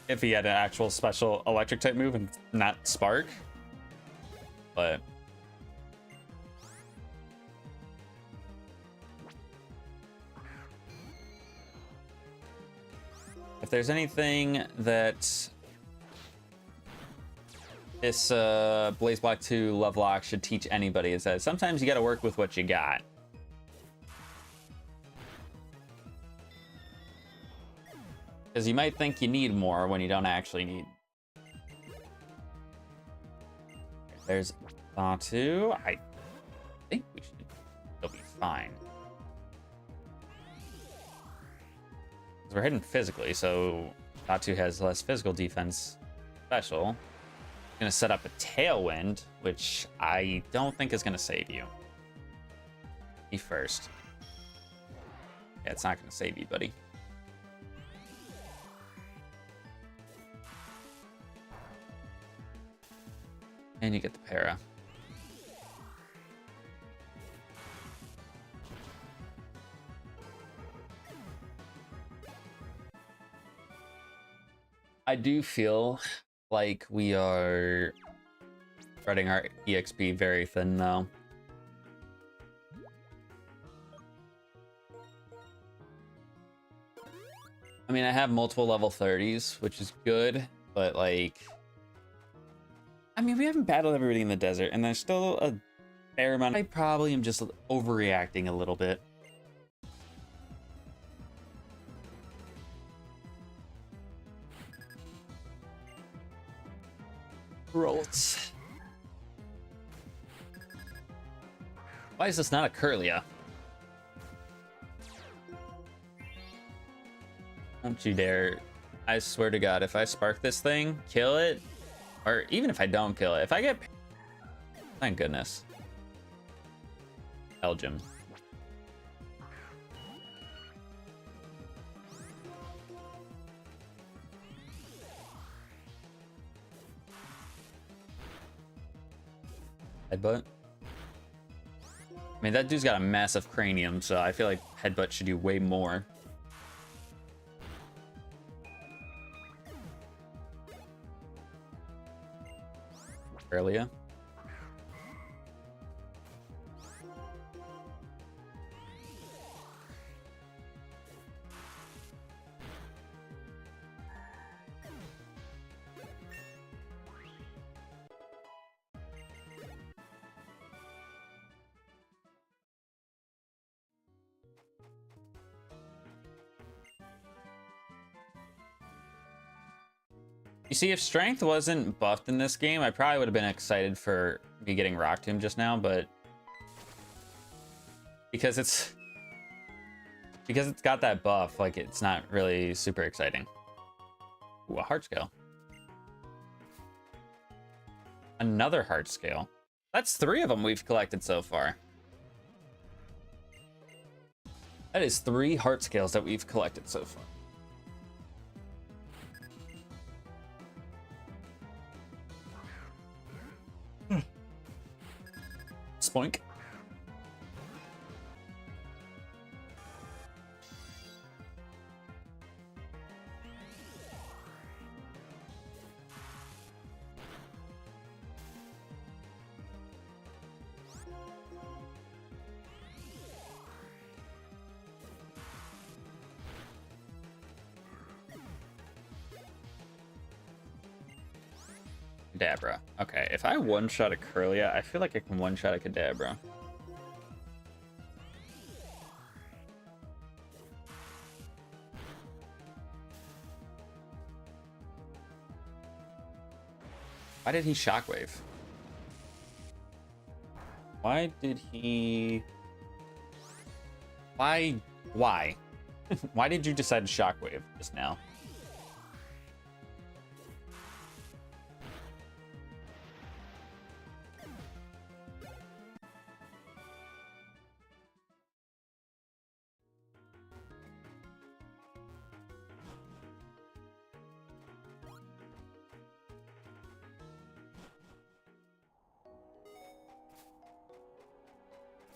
if he had an actual special electric type move and not Spark. But if there's anything that this Blaze Block 2 Lovelocke should teach anybody, is that sometimes you got to work with what you got. Because you might think you need more when you don't actually need. There's Batu. I think we should still be fine. We're hitting physically, so Batu has less physical defense special. Gonna set up a Tailwind, which I don't think is gonna save you. Me first. Yeah, it's not going to save you, buddy. And you get the para. I do feel like we are spreading our EXP very thin though. I mean, I have multiple level 30s, which is good, but like, I mean, we haven't battled everybody in the desert, and there's still a fair amount. I probably am just overreacting a little bit. Rolls. Why is this not a Curlia? Don't you dare. I swear to God, if I spark this thing, kill it, or even if I don't kill it, if I get... Thank goodness. Belgium. Headbutt. I mean, that dude's got a massive cranium, so I feel like headbutt should do way more. Earlier. You see, if strength wasn't buffed in this game, I probably would have been excited for me getting Rock Tomb just now, but because it's got that buff, like, it's not really super exciting. Ooh, a heart scale. Another heart scale. That's 3 of them we've collected so far. That is 3 heart scales that we've collected so far. Spoink. Kadabra. Okay, if I one-shot a Curlia, I feel like I can one-shot a Kadabra. Why did he Shockwave? Why did he... Why? Why did you decide to Shockwave just now?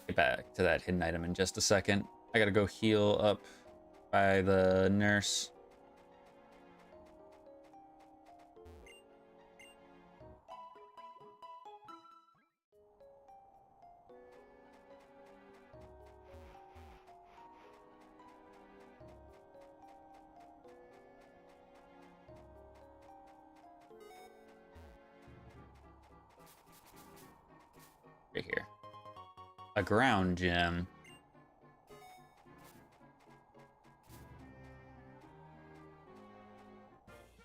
Get back to that hidden item in just a second. I gotta go heal up by the nurse. Right here. A ground gem.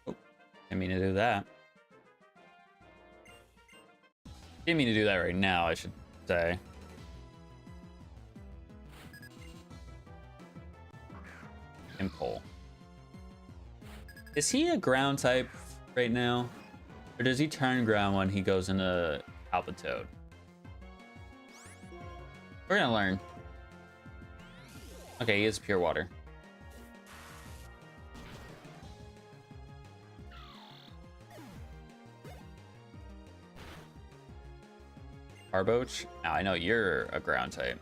Oh, didn't mean to do that. Didn't mean to do that right now, I should say. Impole. Is he a ground type right now? Or does he turn ground when he goes into Palpitoad? We're gonna learn. Okay, he is pure water. Barboach? Now I know you're a ground type.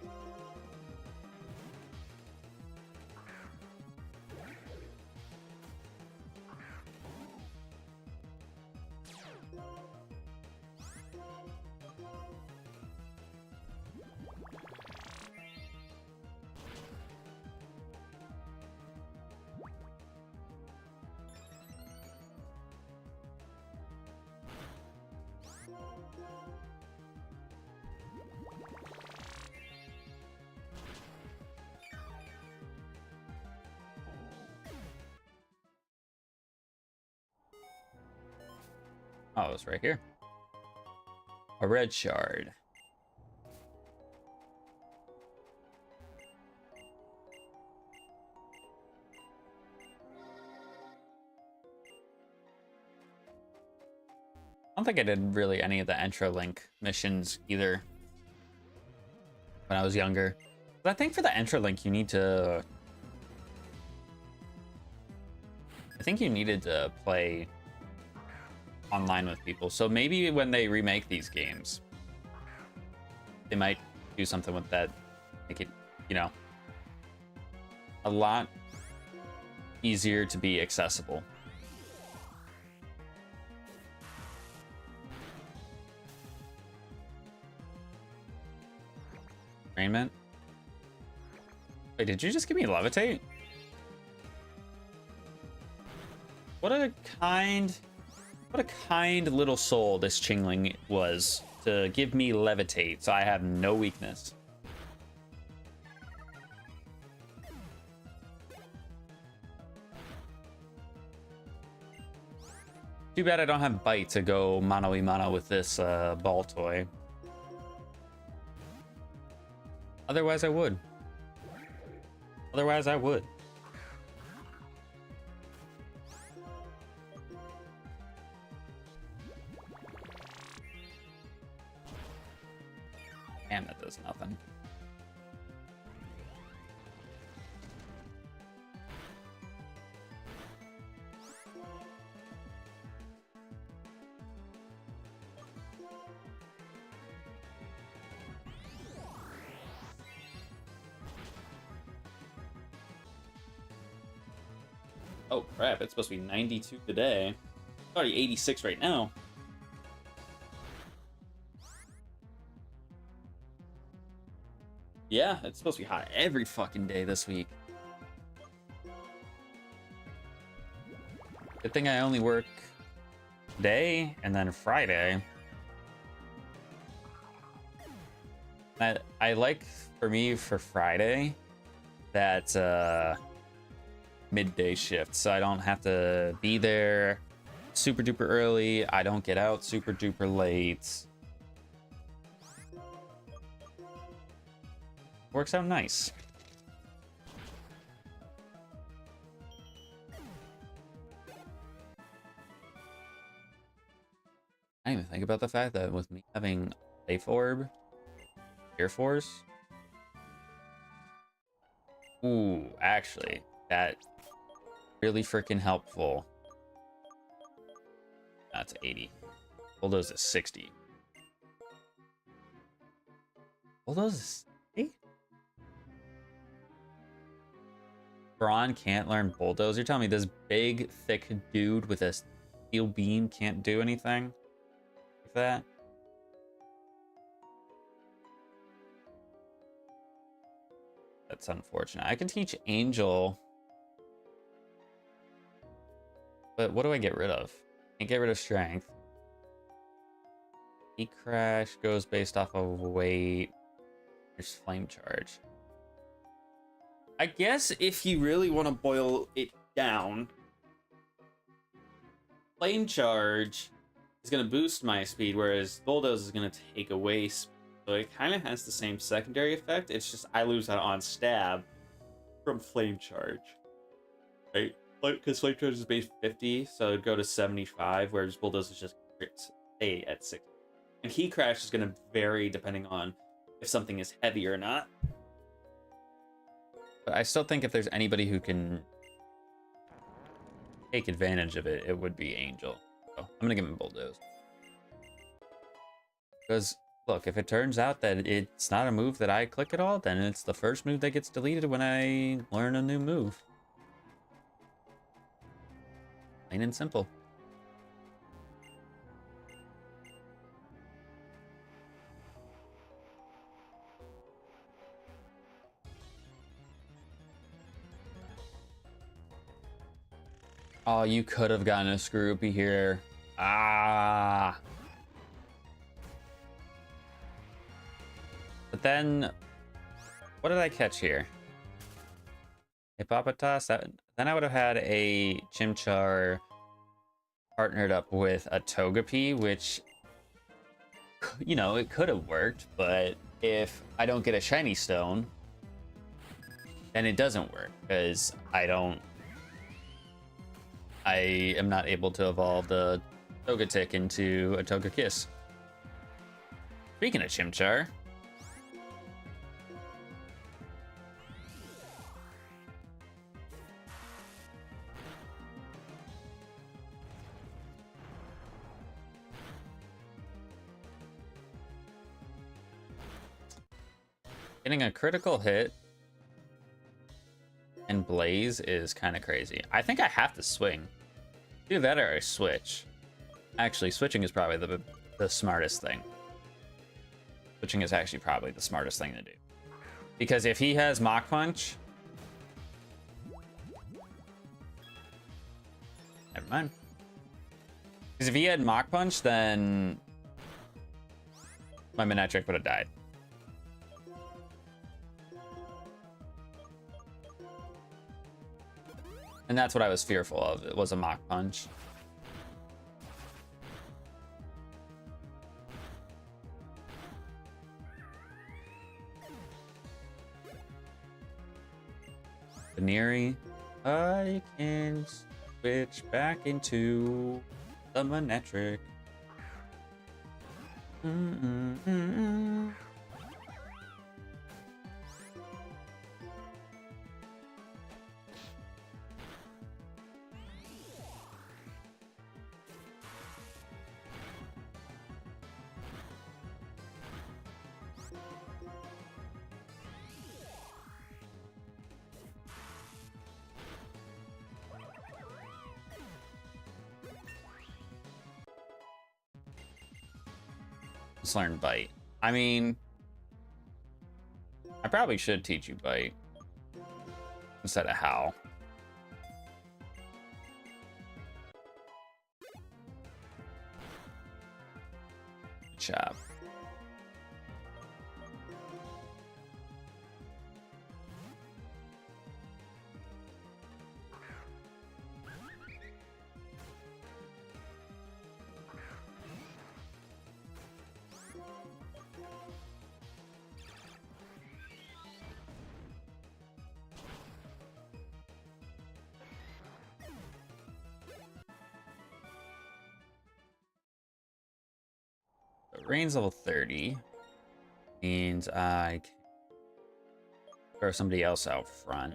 Oh, it's right here. A red shard. I don't think I did really any of the Entralink missions either when I was younger. But I think for the Entralink, you need to... I think you needed to play online with people. So maybe when they remake these games, they might do something with that. Make it, you know, a lot easier to be accessible. Raiment. Wait, did you just give me levitate? What a kind little soul this Chingling was to give me levitate, so I have no weakness. Too bad I don't have bite to go mano-y-mano with this ball toy. Otherwise, I would. Otherwise, I would. Damn, that does nothing. Oh crap, it's supposed to be 92 today. It's already 86 right now. Yeah, it's supposed to be hot every fucking day this week. Good thing I only work today and then Friday. I like, for me, for Friday, that midday shift, so I don't have to be there super duper early. I don't get out super duper late. Works out nice. I didn't even think about the fact that with me having Life Orb, Air Force. Ooh, actually, that really freaking helpful. That's 80. Bulldoze is 60. Bulldoze is 60? Braun can't learn Bulldoze? You're telling me this big, thick dude with a steel beam can't do anything like that? That's unfortunate. I can teach Angel, but what do I get rid of? Can't get rid of Strength. Heat Crash goes based off of weight. There's Flame Charge. I guess if you really want to boil it down, Flame Charge is going to boost my speed, whereas Bulldoze is going to take away speed. So it kind of has the same secondary effect. It's just I lose out on stab from Flame Charge. Right? Because Flame Charge is base 50, so it'd go to 75, whereas Bulldoze is just stay at 60. And Heat Crash is going to vary depending on if something is heavy or not. But I still think if there's anybody who can take advantage of it, it would be Angel. So I'm gonna give him Bulldoze. Because, look, if it turns out that it's not a move that I click at all, then it's the first move that gets deleted when I learn a new move. Plain and simple. Oh, you could have gotten a Scroopy here. Ah. But then, what did I catch here? Hippopotas? Then I would have had a Chimchar partnered up with a Togepi, which, you know, it could have worked, but if I don't get a shiny stone, then it doesn't work, because I am not able to evolve the Togetic into a Togekiss. Speaking of Chimchar, getting a critical hit and Blaze is kind of crazy. I think I have to swing. Do that or I switch. Actually, switching is probably the smartest thing. Switching is actually probably the smartest thing to do. Because if he has Mach Punch... Never mind. Because if he had Mach Punch, then my Manectric would have died. And that's what I was fearful of. It was a Mach Punch. Baneri. I can switch back into the Manectric. Let's learn Bite. I mean, I probably should teach you Bite instead of Howl. Good job. Rain's level 30 means I can throw somebody else out front.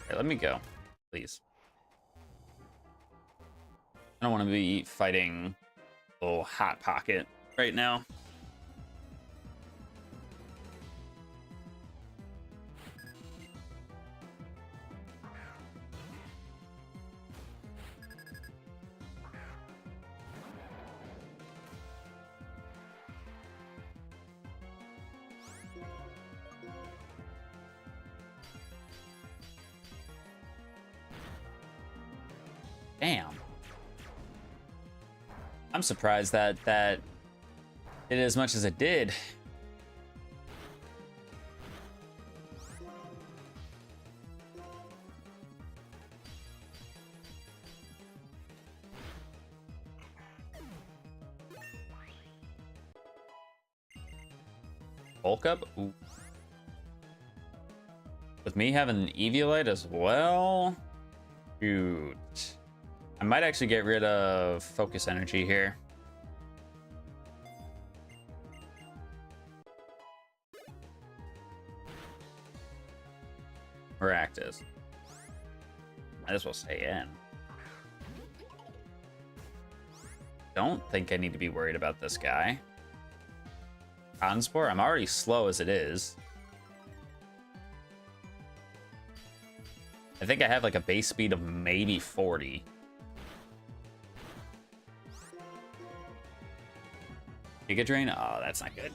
Okay, let me go, please. I don't want to be fighting a little Hot Pocket right now. Damn. I'm surprised that it did as much as it did. bulk up? Ooh. With me having an Eviolite as well? Shoot. I might actually get rid of focus energy here. Maractus. Might as well stay in. Don't think I need to be worried about this guy. Conspore? I'm already slow as it is. I think I have like a base speed of maybe 40. Giga Drain? Oh, that's not good.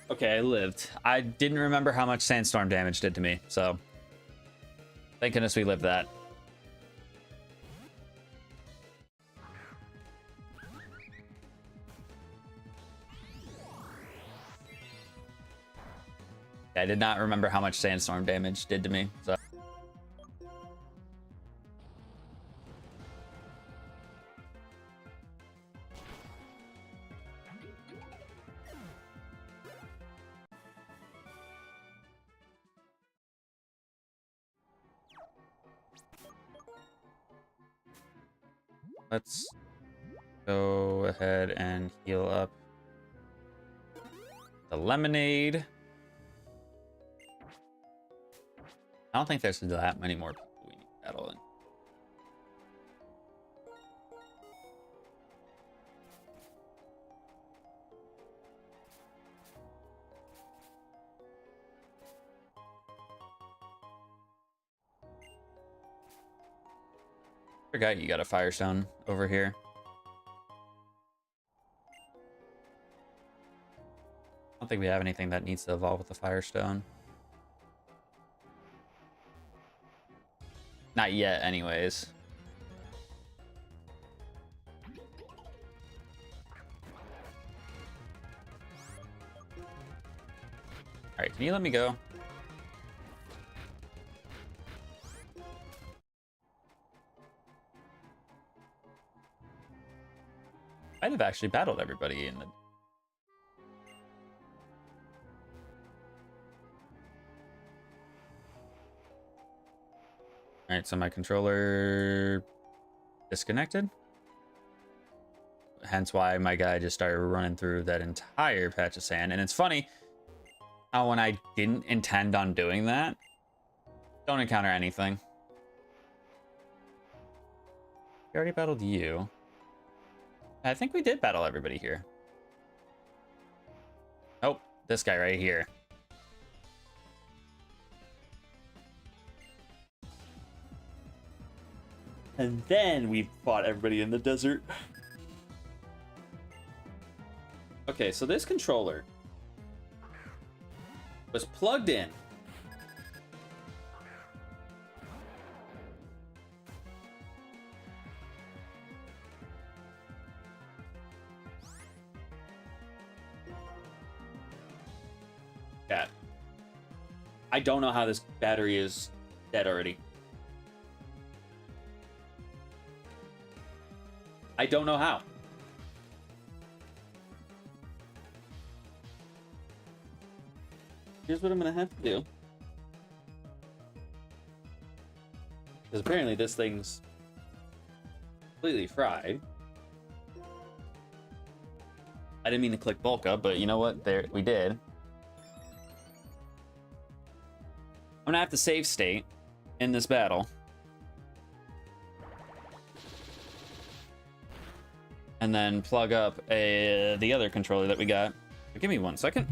Okay, I lived. I didn't remember how much sandstorm damage did to me, so thank goodness we lived that. I did not remember how much sandstorm damage did to me, so. Let's go ahead and heal up the lemonade. I don't think there's that many more people we need to battle in. Forgot you got a Firestone over here. I don't think we have anything that needs to evolve with the Firestone. Not yet, anyways. Alright, can you let me go? I'd have actually battled everybody in the... Alright, so my controller disconnected. Hence why my guy just started running through that entire patch of sand. And it's funny how when I didn't intend on doing that, don't encounter anything. We already battled you. I think we did battle everybody here. Oh, this guy right here. And then we fought everybody in the desert. Okay, so this controller was plugged in. Yeah. I don't know how this battery is dead already. I don't know how. Here's what I'm gonna have to do. Because apparently this thing's completely fried. I didn't mean to click bulk up, but you know what? There, we did. I'm gonna have to save state in this battle. And then plug up the other controller that we got. But give me 1 second.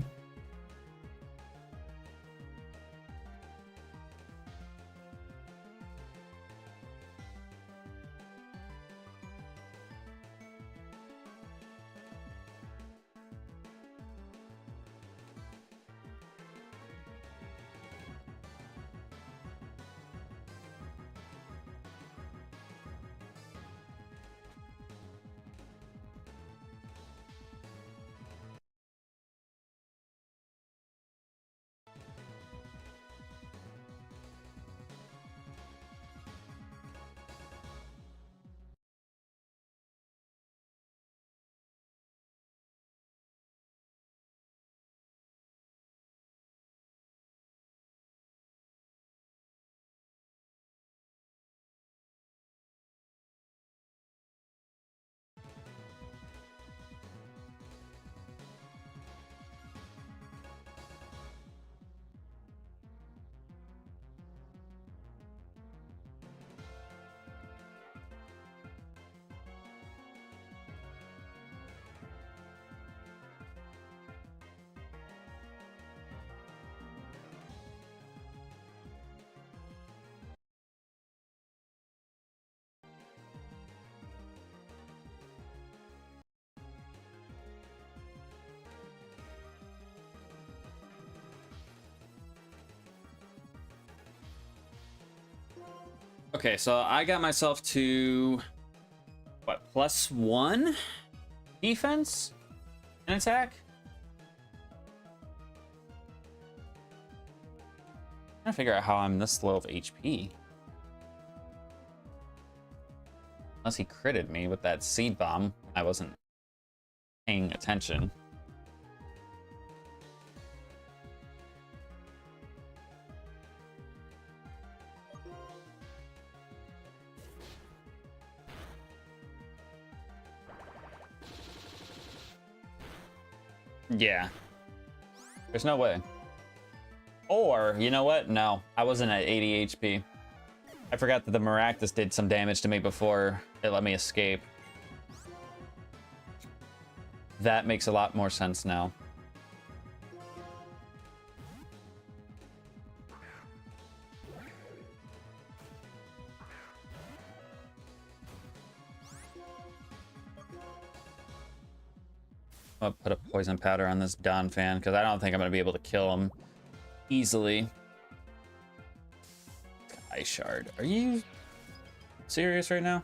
Okay, so I got myself to what, +1 defense and attack? I'm trying to figure out how I'm this low of HP. Unless he critted me with that seed bomb. I wasn't paying attention. Yeah. There's no way. Or, you know what? No, I wasn't at 80 HP. I forgot that the Maractus did some damage to me before it let me escape. That makes a lot more sense now. I'll put a poison powder on this Don fan because I don't think I'm going to be able to kill him easily. Ice shard. Are you serious right now?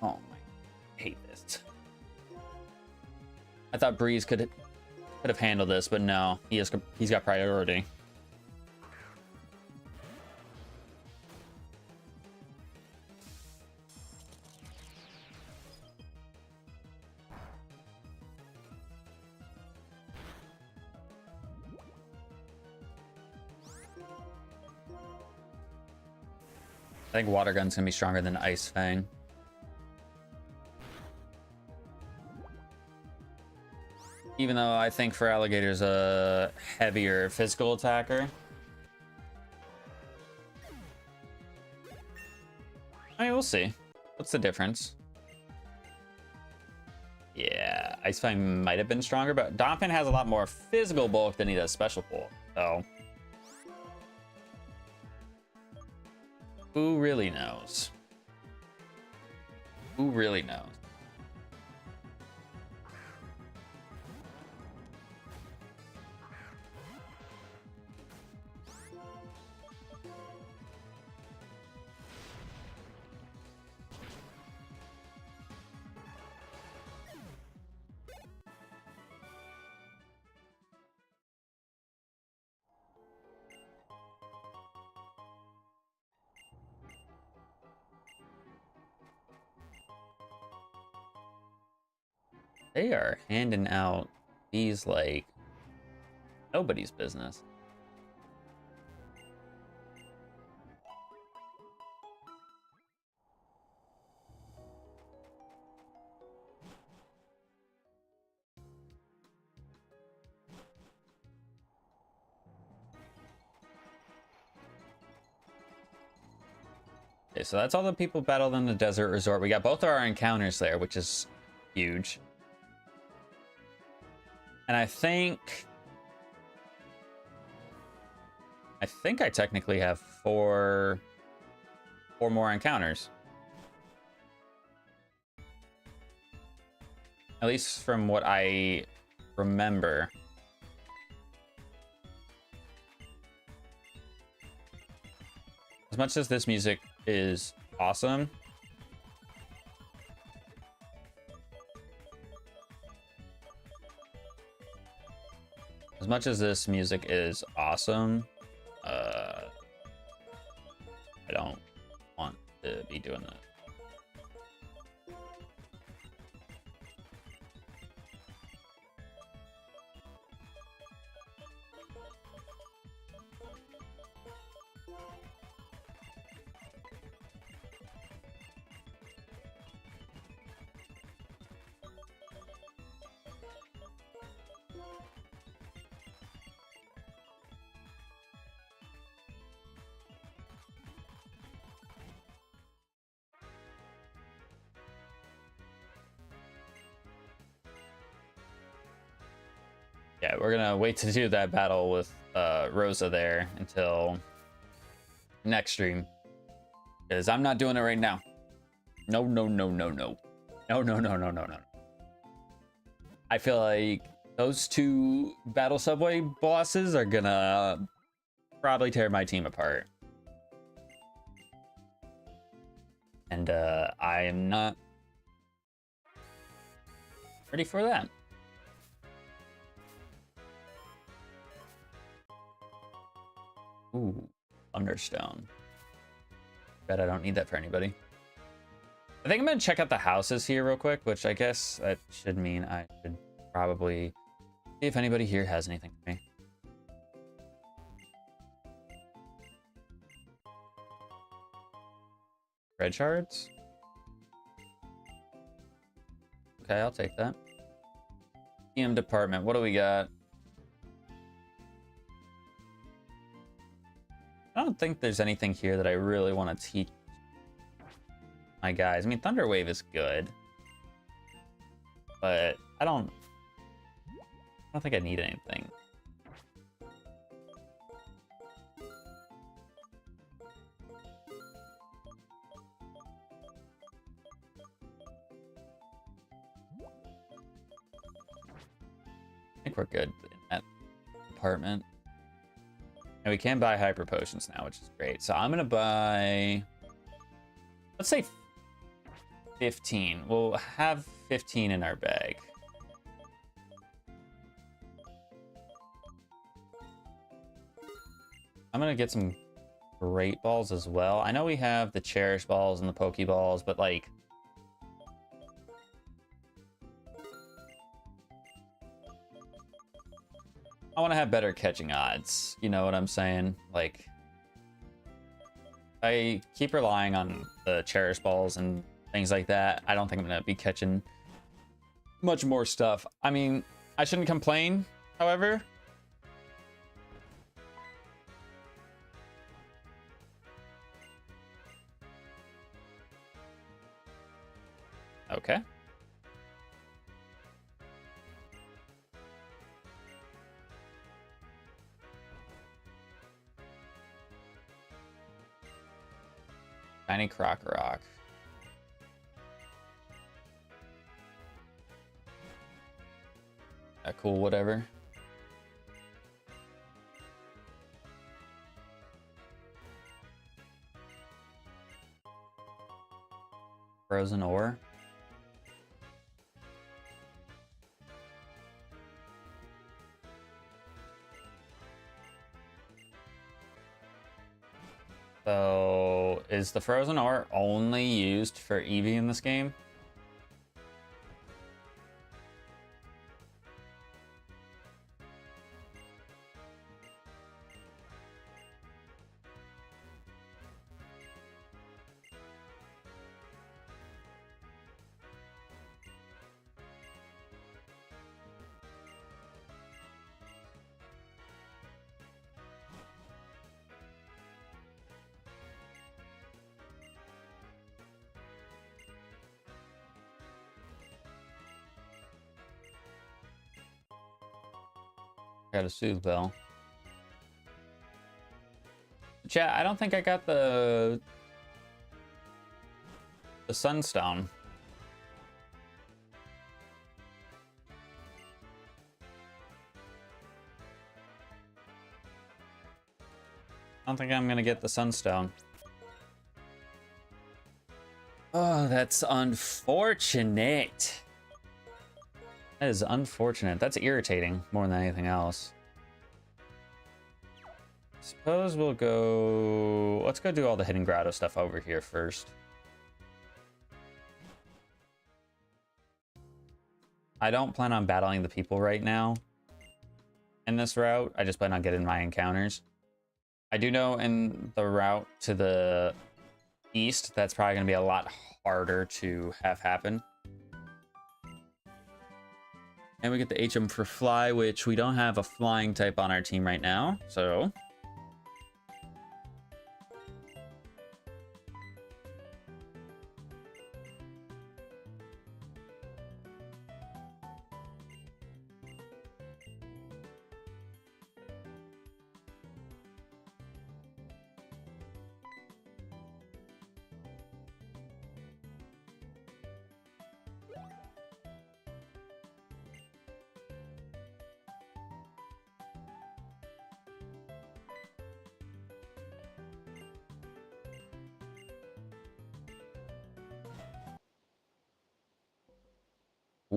Oh my, I hate this. I thought Breeze could have handled this, but no, he's got priority. I think Water Gun's gonna be stronger than Ice Fang. Even though I think for Alligator's a heavier physical attacker. I mean, we'll see. What's the difference? Yeah, Ice Fang might have been stronger, but Donphin has a lot more physical bulk than he does special bulk, so. Who really knows? Who really knows? They are handing out these like nobody's business. Okay, so that's all the people battled in the desert resort. We got both of our encounters there, which is huge. And I think I technically have four more encounters. At least from what I remember. As much as this music is awesome, I don't want to be doing that. Yeah, we're gonna wait to do that battle with Rosa there until next stream, because I'm not doing it right now. No. I feel like Those two battle subway bosses are gonna probably tear my team apart. And I am not ready for that. Ooh, Thunderstone. Bet I don't need that for anybody. I think I'm gonna check out the houses here real quick, which I guess that should mean I should probably see if anybody here has anything for me. Red shards? Okay, I'll take that. TM department, what do we got? I don't think there's anything here that I really want to teach my guys. I mean, Thunder Wave is good, but I don't think I need anything. I think we're good in that department. And we can buy hyper potions now, which is great. So I'm gonna buy, let's say 15. We'll have 15 in our bag. I'm gonna get some great balls as well. I know we have the cherish balls and the pokeballs, but like, I want to have better catching odds. You know what I'm saying? Like, I keep relying on the cherish balls and things like that. I don't think I'm going to be catching much more stuff. I mean, I shouldn't complain, however. Okay. Tiny Crocorock. Cool, whatever. Frozen ore. So, is the frozen ore only used for Eevee in this game? Got a Soothe Bell. Chat, I don't think I got the Sunstone. I don't think I'm gonna get the Sunstone. Oh, that's unfortunate. That is unfortunate. That's irritating more than anything else. Suppose we'll go... Let's go do all the Hidden Grotto stuff over here first. I don't plan on battling the people right now in this route. I just plan on getting my encounters. I do know in the route to the east, that's probably going to be a lot harder to have happen. And we get the HM for Fly, which we don't have a flying type on our team right now, so...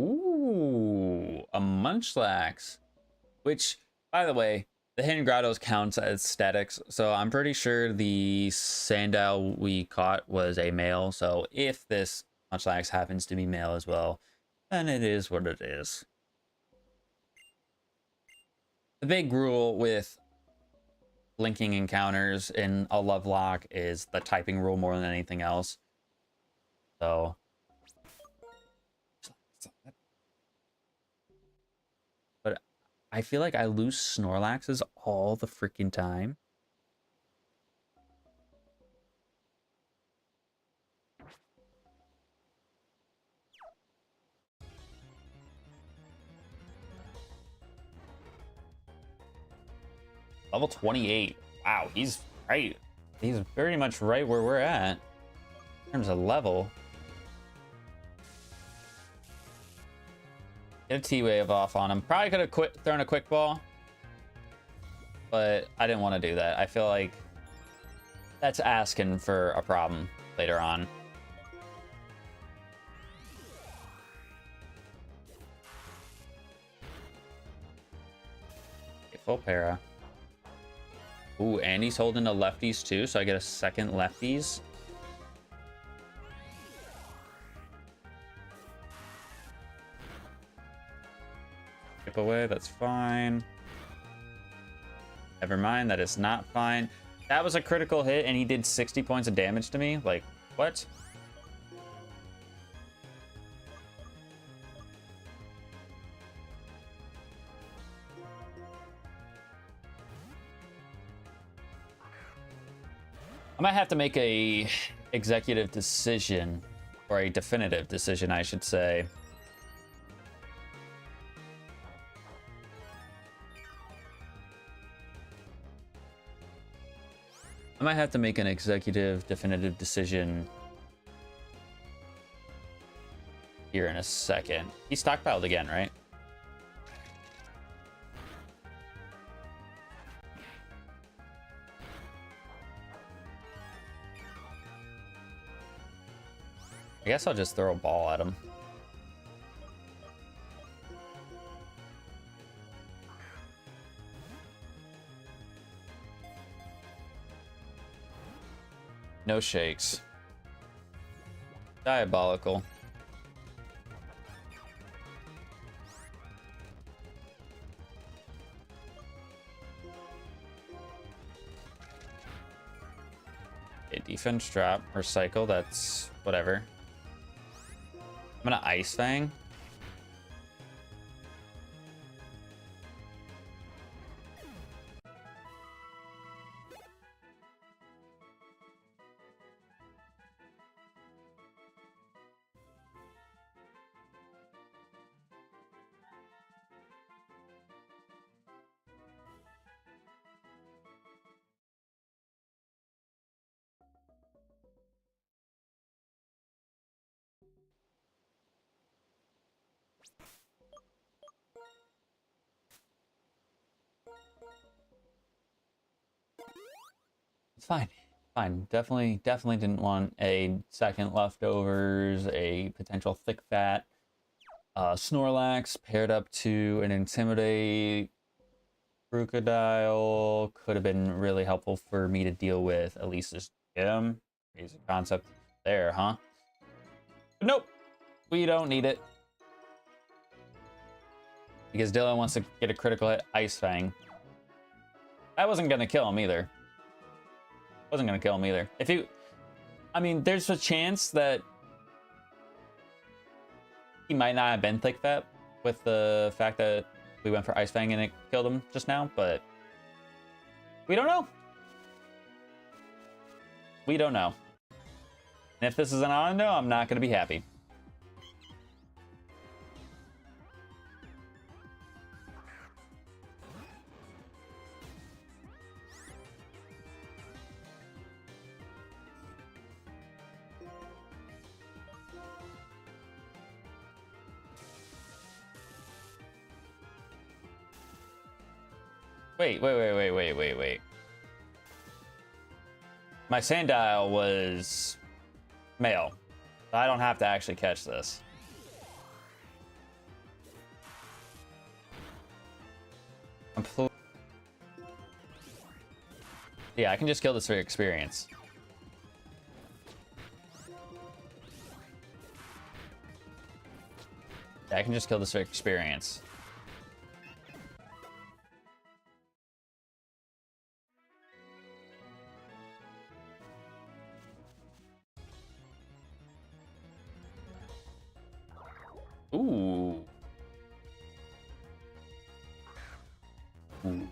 Ooh, a Munchlax. Which, by the way, the Hidden Grottos counts as statics, so I'm pretty sure the Sandile we caught was a male, so if this Munchlax happens to be male as well, then it is what it is. The big rule with linking encounters in a Lovelocke is the typing rule more than anything else. So... But I feel like I lose Snorlaxes all the freaking time. Level 28. Wow, he's right. He's very much right where we're at in terms of level. Get a T-Wave off on him. Probably could have thrown a quick ball, but I didn't want to do that. I feel like that's asking for a problem later on. Okay, full para. Ooh, and he's holding the lefties too, so I get a second lefties. Skip away, that's fine. Never mind, that is not fine. That was a critical hit, and he did 60 points of damage to me? Like, what? I might have to make a executive decision, or a definitive decision, I should say. I might have to make an executive definitive decision here in a second. He stockpiled again, right? I guess I'll just throw a ball at him. No shakes. Diabolical. Okay, defense drop or cycle, that's whatever. I'm gonna Ice Fang. It's fine. Fine. Definitely didn't want a second leftovers, a potential thick fat Snorlax paired up to an Intimidate Crocodile. Could have been really helpful for me to deal with at least this gym. Basic concept there, huh? But nope. We don't need it. Because Dylan wants to get a critical hit Ice Fang. That wasn't gonna kill him either. Wasn't gonna kill him either. If he, I mean, there's a chance that he might not have been thick fat with the fact that we went for Ice Fang and it killed him just now, but we don't know. We don't know. And if this is an unknown, I'm not gonna be happy. Wait. My Sandile was male. I don't have to actually catch this. Yeah, I can just kill this for experience. Yeah, I can just kill this for experience. Ooh. Ooh.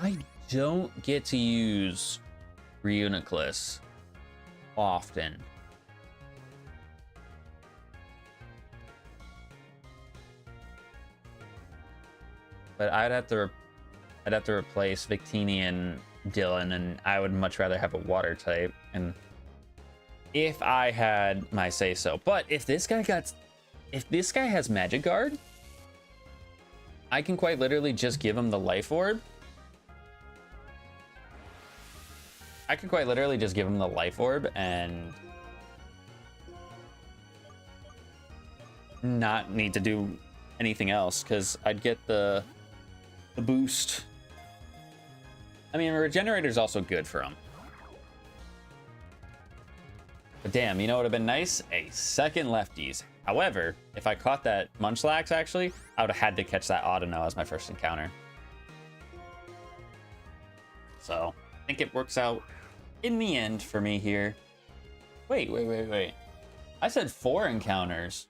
I don't get to use Reuniclus often. But I'd have to replace Victini and Dylan, and I would much rather have a water type. And if I had my say so. But if this guy has Magic Guard, I can quite literally just give him the Life Orb. I could quite literally just give him the Life Orb and not need to do anything else, because I'd get the boost. I mean, Regenerator is also good for him. But damn, you know what would have been nice? A second Lefties. However, if I caught that Munchlax, actually, I would have had to catch that Audino as my first encounter. So, I think it works out in the end for me here. Wait. I said 4 encounters.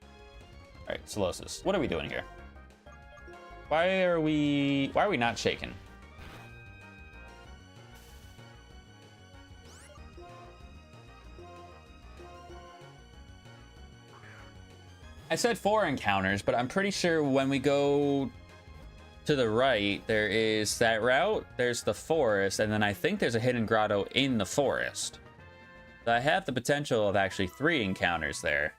All right, Solosis, what are we doing here? Why are we not shaking? I said 4 encounters, but I'm pretty sure when we go to the right, there is that route, there's the forest, and then I think there's a hidden grotto in the forest. So I have the potential of actually 3 encounters there.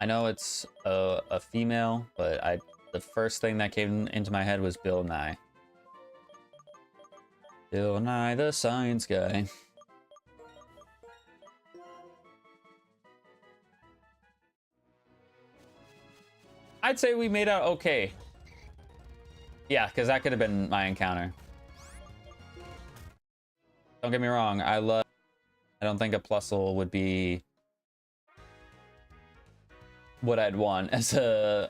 I know it's a female, but the first thing that came into my head was Bill Nye. Bill Nye the Science Guy. I'd say we made out okay. Yeah, because that could have been my encounter. Don't get me wrong, I don't think a Plusle would be what I'd want as a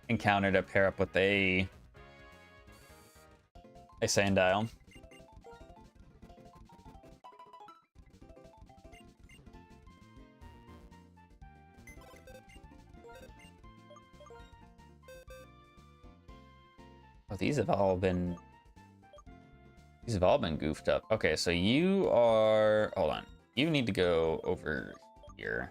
encounter to pair up with a Sandile. Oh, these have all been goofed up. Okay, so you are, hold on. You need to go over here.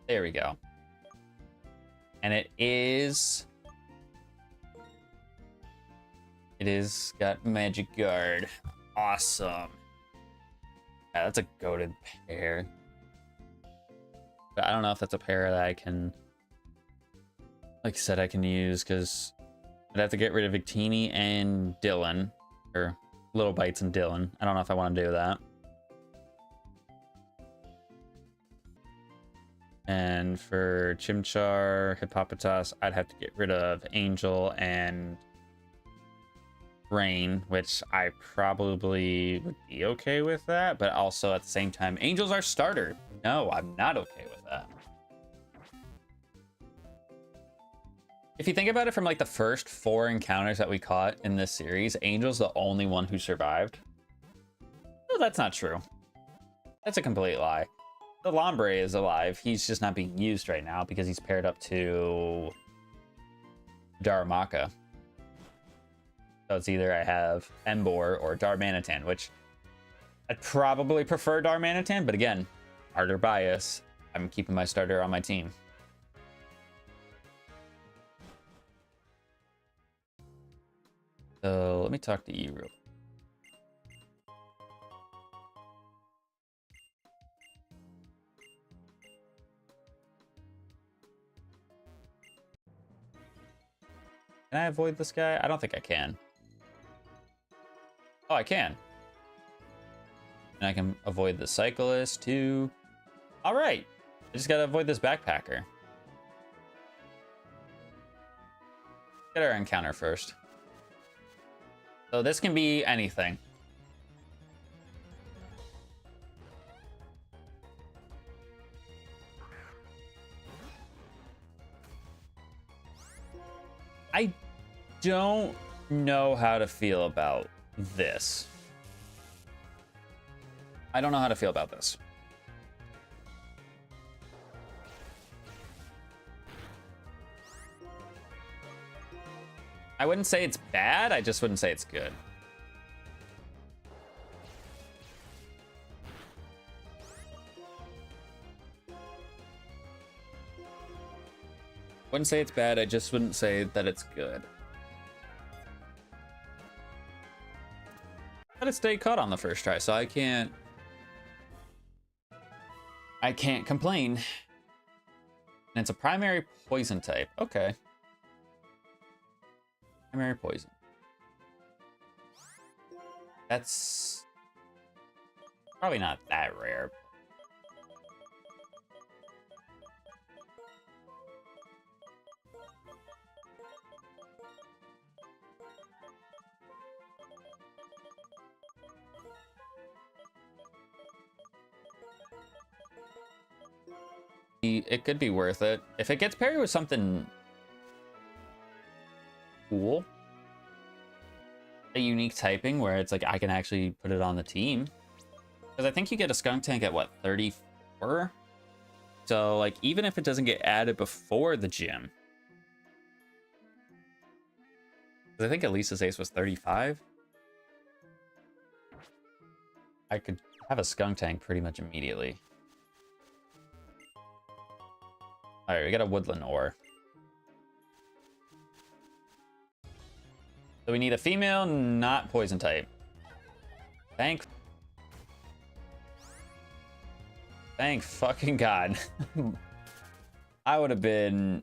There we go. And it is got Magic Guard. Awesome. Yeah, that's a goated pair. But I don't know if that's a pair that I can, like I said, I can use, because I'd have to get rid of Victini and Dylan, or Little Bites and Dylan. I don't know if I want to do that. And for Chimchar, Hippopotas, I'd have to get rid of Angel and Rain, which I probably would be okay with that, but also at the same time, Angel's our starter. No, I'm not okay with that. If you think about it, from like the first 4 encounters that we caught in this series, Angel's the only one who survived. No, that's not true. That's a complete lie. The Lombre is alive. He's just not being used right now because he's paired up to Darumaka. So it's either I have Emboar or Darmanitan, which I'd probably prefer Darmanitan, but again, harder bias. I'm keeping my starter on my team. So let me talk to you real quick. Can I avoid this guy? I don't think I can. Oh, I can. And I can avoid the cyclist too. All right. I just gotta avoid this backpacker. Get our encounter first. So this can be anything. I don't know how to feel about this. I don't know how to feel about this. I wouldn't say it's bad, I just wouldn't say it's good. Wouldn't say it's bad, I just wouldn't say that it's good. But it stayed caught on the first try, so I can't complain. And it's a primary poison type. Okay. Primary poison. That's probably not that rare. It could be worth it. If it gets paired with something cool, a unique typing where it's like I can actually put it on the team. Because I think you get a skunk tank at what, 34? So like even if it doesn't get added before the gym. I think Elisa's ace was 35. I could have a skunk tank pretty much immediately. All right, we got a woodland ore. So we need a female, not poison type. Thank fucking God. I would have been...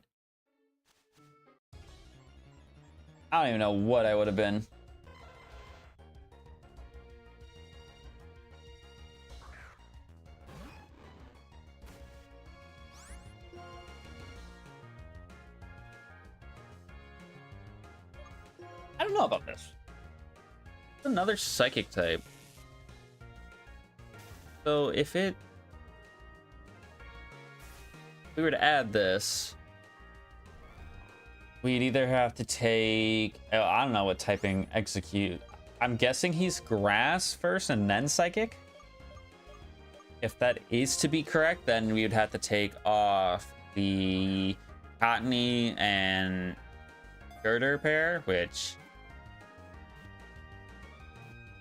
I don't even know what I would have been. I don't know about this. It's another psychic type. So if we were to add this, we'd either have to take, I don't know what typing execute. I'm guessing he's grass first and then psychic. If that is to be correct, then we would have to take off the cottony and girder pair, which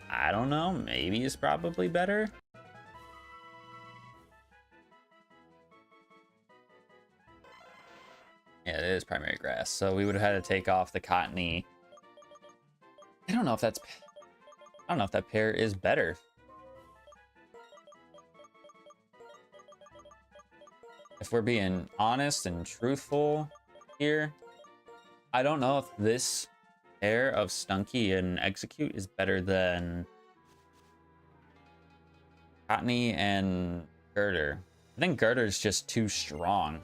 I don't know, maybe is probably better. Yeah, it is primary grass. So we would have had to take off the cottony. I don't know if that pair is better. If we're being honest and truthful here, I don't know if this pair of Stunky and Execute is better than Cottony and Girder. I think Girder is just too strong.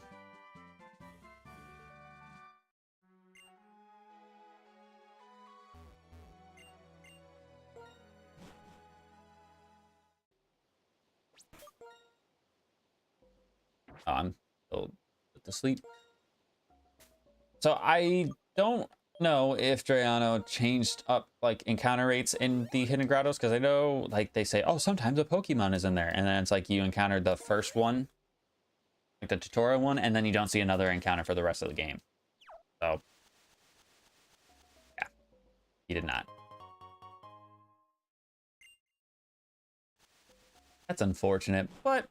Oh, I'm still to sleep. So I don't know if Drayano changed up like encounter rates in the Hidden Grottos, because I know like they say, oh, sometimes a Pokemon is in there, and then it's like you encountered the first one, like the tutorial one, and then you don't see another encounter for the rest of the game. So yeah, he did not. That's unfortunate, but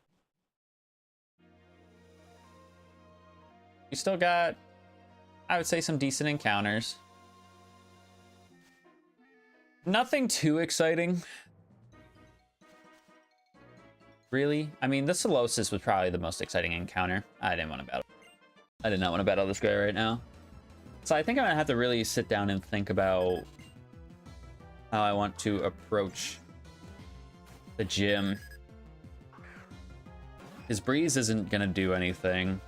we still got, I would say, some decent encounters. Nothing too exciting, really. I mean, the Solosis was probably the most exciting encounter. I didn't want to battle. I did not want to battle this guy right now. So I think I'm gonna have to really sit down and think about how I want to approach the gym. His Breeze isn't gonna do anything.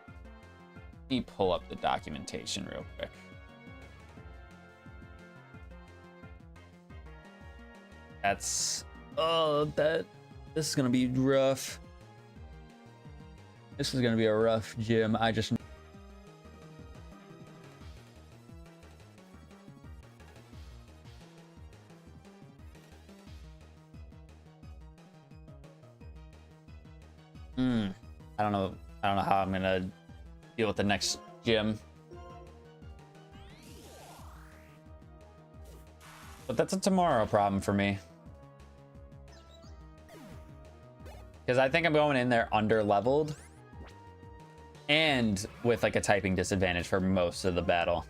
Let me pull up the documentation real quick. That's... oh, this is gonna be rough. This is gonna be a rough gym. I just... I don't know how I'm gonna deal with the next gym. But that's a tomorrow problem for me. Because I think I'm going in there under-leveled. And with like a typing disadvantage for most of the battle.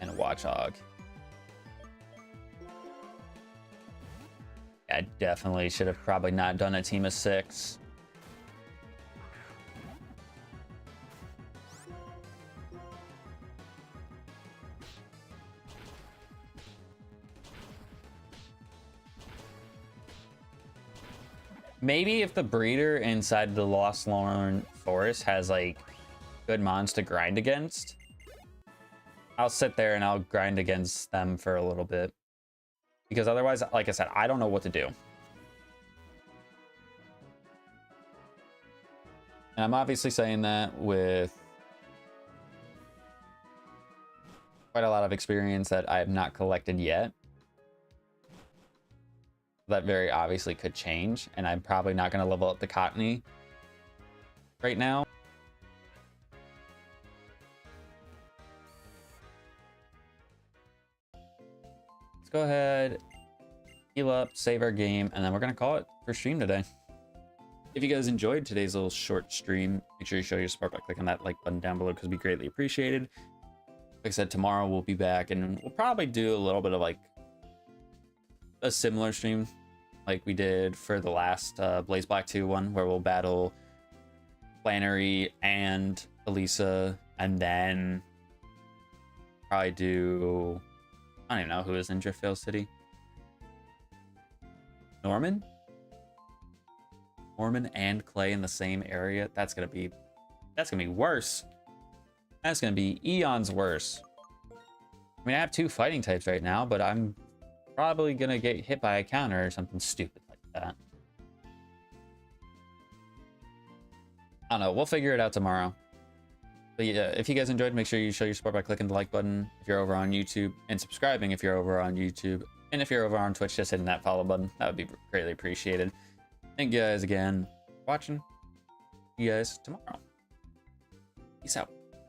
And a Watchhog. I definitely should have probably not done a team of 6. Maybe if the breeder inside the Lostlorn Forest has like good mons to grind against, I'll sit there and I'll grind against them for a little bit. Because otherwise, like I said, I don't know what to do. And I'm obviously saying that with quite a lot of experience that I have not collected yet. That very obviously could change, and I'm probably not going to level up the Cottony right now. Let's go ahead, heal up, save our game, and then we're going to call it for stream today. If you guys enjoyed today's little short stream, make sure you show your support by clicking that like button down below because it'd be greatly appreciated. Like I said, tomorrow we'll be back, and we'll probably do a little bit of like a similar stream like we did for the last Blaze Black 2 one, where we'll battle Flannery and ELESA, and then probably do, I don't even know who is in Driftvale City. Norman and Clay in the same area. That's gonna be worse. That's gonna be eons worse. I mean, I have 2 fighting types right now, but I'm probably gonna get hit by a counter or something stupid like that. I don't know, we'll figure it out tomorrow. But yeah, if you guys enjoyed, make sure you show your support by clicking the like button if you're over on YouTube, and subscribing if you're over on YouTube, and if you're over on Twitch, just hitting that follow button. That would be greatly appreciated. Thank you guys again for watching. See you guys tomorrow. Peace out.